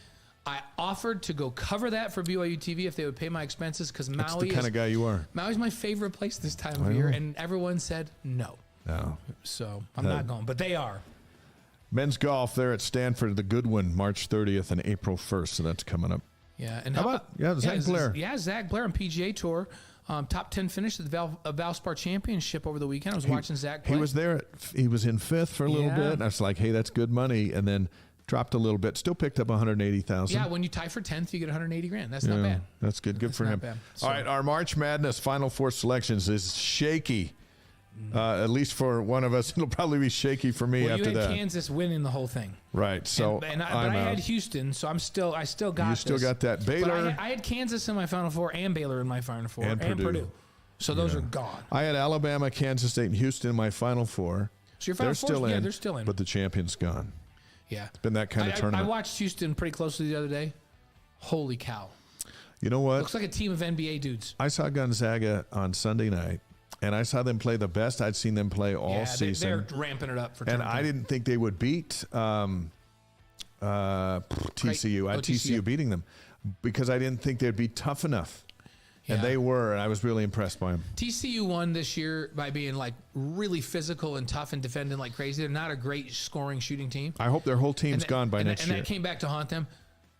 I offered to go cover that for BYU TV if they would pay my expenses because Maui That's the kind of guy you are. Maui's my favorite place this time of year, and everyone said no. No. So I'm not going, but they are. Men's golf, they're at Stanford, the Goodwin, March 30th and April 1st, so that's coming up. Yeah, and how about Zach Blair? Yeah, Zach Blair on PGA Tour. Top 10 finish at the Valspar Championship over the weekend. I was watching Zach play. He was there. He was in 5th for a little bit. And I was like, hey, that's good money. And then dropped a little bit. Still picked up $180,000. Yeah, when you tie for 10th, you get $180,000. That's not bad. That's good. Good for him. So, all right, our March Madness Final Four selections is shaky. At least for one of us, it'll probably be shaky for me after that. You had Kansas winning the whole thing, right? So, but I had Houston, so I still got. You still got that Baylor. But I had Kansas in my Final Four and Baylor in my Final Four and Purdue. So those are gone. I had Alabama, Kansas State, and Houston in my Final Four. So your Final Four, yeah, they're still in, but the champion's gone. Yeah, it's been that kind of tournament. I watched Houston pretty closely the other day. Holy cow! You know what? Looks like a team of NBA dudes. I saw Gonzaga on Sunday night. And I saw them play the best I'd seen them play all season. They're ramping it up for And I didn't think they would beat TCU. I had TCU beating them because I didn't think they'd be tough enough. Yeah. And they were, and I was really impressed by them. TCU won this year by being like really physical and tough and defending like crazy. They're not a great scoring shooting team. I hope their whole team's gone by next year. And that came back to haunt them.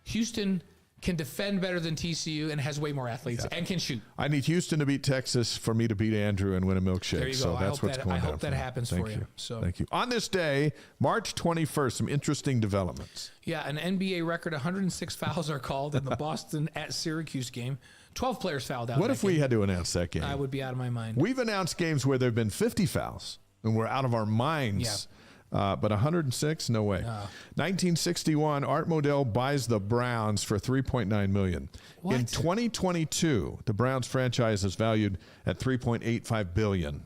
Houston can defend better than TCU and has way more athletes and can shoot. I need Houston to beat Texas for me to beat Andrew and win a milkshake. There you go. So that's what's going down. I hope that happens for you. So thank you. On this day, March 21st, some interesting developments. Yeah, an NBA record 106 fouls are called in the Boston at Syracuse game. 12 players fouled out. What if we had to announce that game? I would be out of my mind. We've announced games where there have been 50 fouls and we're out of our minds. Yeah. But 106, no way. 1961, Art Modell buys the Browns for $3.9 million. What? In 2022, the Browns franchise is valued at $3.85 billion.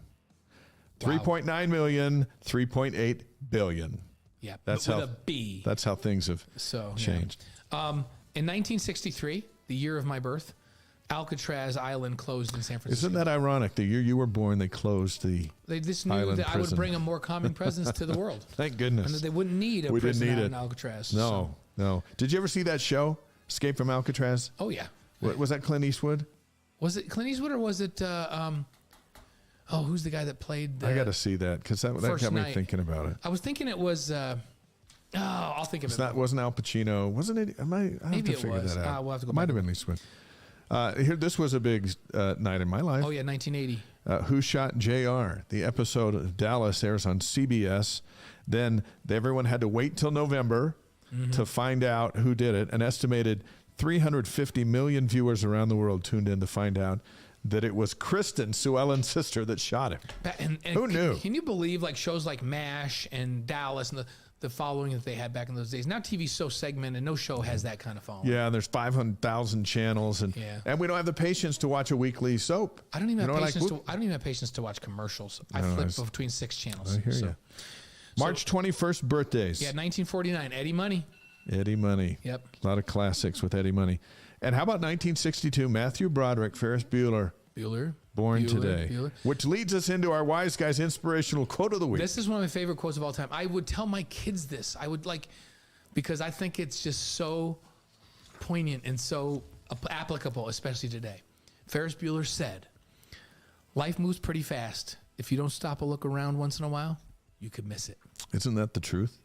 Wow. $3.9 million, $3.8 billion. Yeah, that's with a B. That's how things have changed. Yeah. In 1963, the year of my birth, Alcatraz Island closed in San Francisco. Isn't that ironic? The year you were born, they closed the They just knew that I would bring a more calming presence to the world. Thank goodness. And that they wouldn't need a prison out in Alcatraz. No. Did you ever see that show, Escape from Alcatraz? Oh, yeah. Was that Clint Eastwood? Was it Clint Eastwood or was it, who's the guy that played the I got to see that because that got me thinking about it. I was thinking it was, I'll think of it. That wasn't Al Pacino. Wasn't it? Maybe it was. That out. We'll have to go Might have been Eastwood. This was a big night in my life. Oh, yeah, 1980. Who Shot JR? The episode of Dallas airs on CBS. Then everyone had to wait till November to find out who did it. An estimated 350 million viewers around the world tuned in to find out that it was Kristen, Sue Ellen's sister, that shot him. And who knew? Can you believe like shows like MASH and Dallas and the following that they had back in those days? Now TV's so segmented, no show has that kind of following. Yeah, and there's 500,000 channels, and we don't have the patience to watch a weekly soap. I don't even have patience. I don't even have patience to watch commercials. I flip between 6 channels. I hear you. March 21st birthdays. Yeah, 1949. Eddie Money. Eddie Money. Yep. A lot of classics with Eddie Money. And how about 1962? Matthew Broderick, Ferris Bueller. Born today. Which leads us into our Wise Guys inspirational quote of the week. This is one of my favorite quotes of all time. I would tell my kids this. I would because I think it's just so poignant and so applicable, especially today. Ferris Bueller said, "Life moves pretty fast. If you don't stop and look around once in a while, you could miss it." Isn't that the truth?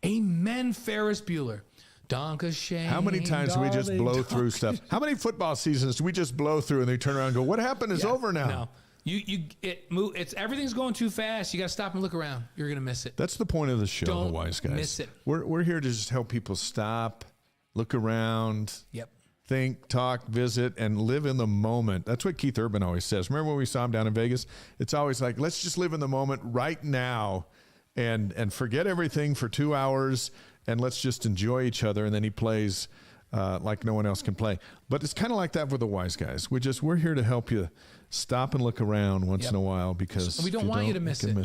Amen, Ferris Bueller. Donka Shane. How many times do we just blow through stuff? How many football seasons do we just blow through and they turn around and go, what happened is over now? No. It's everything's going too fast. You got to stop and look around. You're going to miss it. That's the point of the show, Don't the Wise Guys. miss it. We're here to just help people stop, look around, think, talk, visit, and live in the moment. That's what Keith Urban always says. Remember when we saw him down in Vegas? It's always like, let's just live in the moment right now and forget everything for 2 hours and let's just enjoy each other. And then he plays like no one else can play. But it's kind of like that for the Wise Guys. We're here to help you stop and look around once in a while because we don't want you to miss it.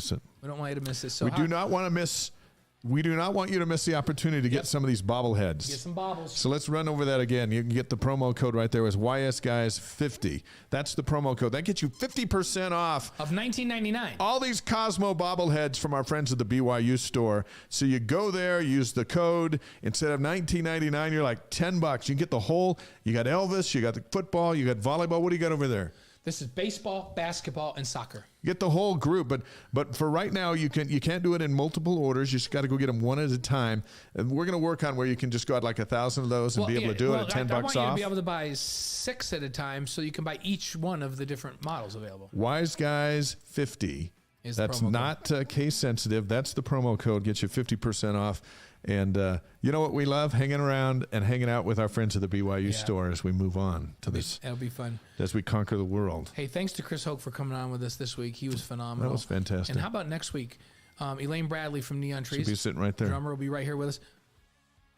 We don't want you to miss it. So we do not want you to miss the opportunity to get some of these bobbleheads. Get some bobbles. So let's run over that again. You can get the promo code right there as YSGuys50. That's the promo code. That gets you 50% off of $19.99. All these Cosmo bobbleheads from our friends at the BYU store. So you go there, use the code. Instead of $19.99, you're like $10. You can get the whole. You got Elvis. You got the football. You got volleyball. What do you got over there? This is baseball, basketball, and soccer. Get the whole group, but for right now, you can't do it in multiple orders. You just got to go get them one at a time. And we're going to work on where you can just go out like 1,000 of those and be able to do it at $10 off. I want you to be able to buy 6 at a time, so you can buy each one of the different models available. Wise Guys 50. That's not case sensitive. That's the promo code. Gets you 50% off. And you know what we love? Hanging around and hanging out with our friends at the BYU store as we move on to this. It'll be fun. As we conquer the world. Hey, thanks to Chris Hoke for coming on with us this week. He was phenomenal. That was fantastic. And how about next week? Elaine Bradley from Neon Trees. She'll be sitting right there. Drummer will be right here with us.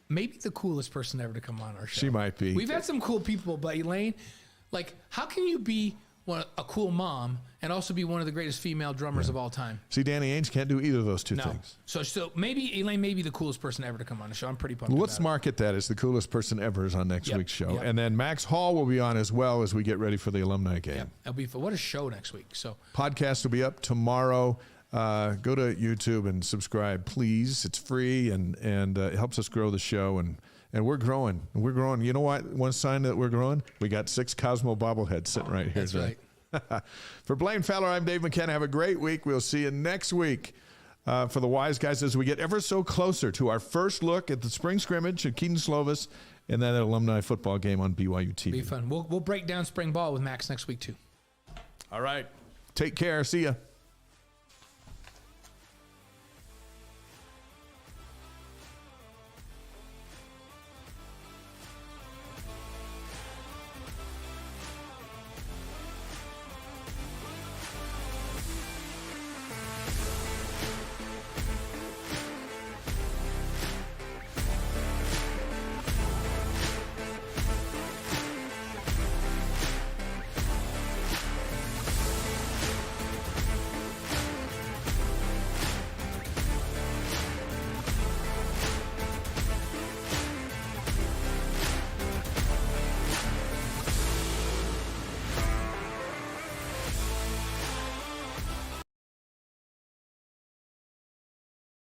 Maybe the coolest person ever to come on our show. She might be. We've had some cool people, but Elaine, how can you be a cool mom and also be one of the greatest female drummers of all time? See, Danny Ainge can't do either of those two things. So maybe Elaine may be the coolest person ever to come on the show. I'm pretty pumped. Let's market that as the coolest person ever is on next week's show. And then Max Hall will be on as well as we get ready for the alumni game. That'll be fun. What a show next week. So podcast will be up tomorrow. Go to YouTube and subscribe, please. It's free and it helps us grow the show and we're growing. We're growing. You know what? One sign that we're growing? We got 6 Cosmo bobbleheads sitting right here. That's right. For Blaine Fowler, I'm Dave McKenna. Have a great week. We'll see you next week for the Wise Guys as we get ever so closer to our first look at the spring scrimmage at Keaton Slovis and then an alumni football game on BYU TV. Be fun. We'll break down spring ball with Max next week too. All right. Take care. See ya.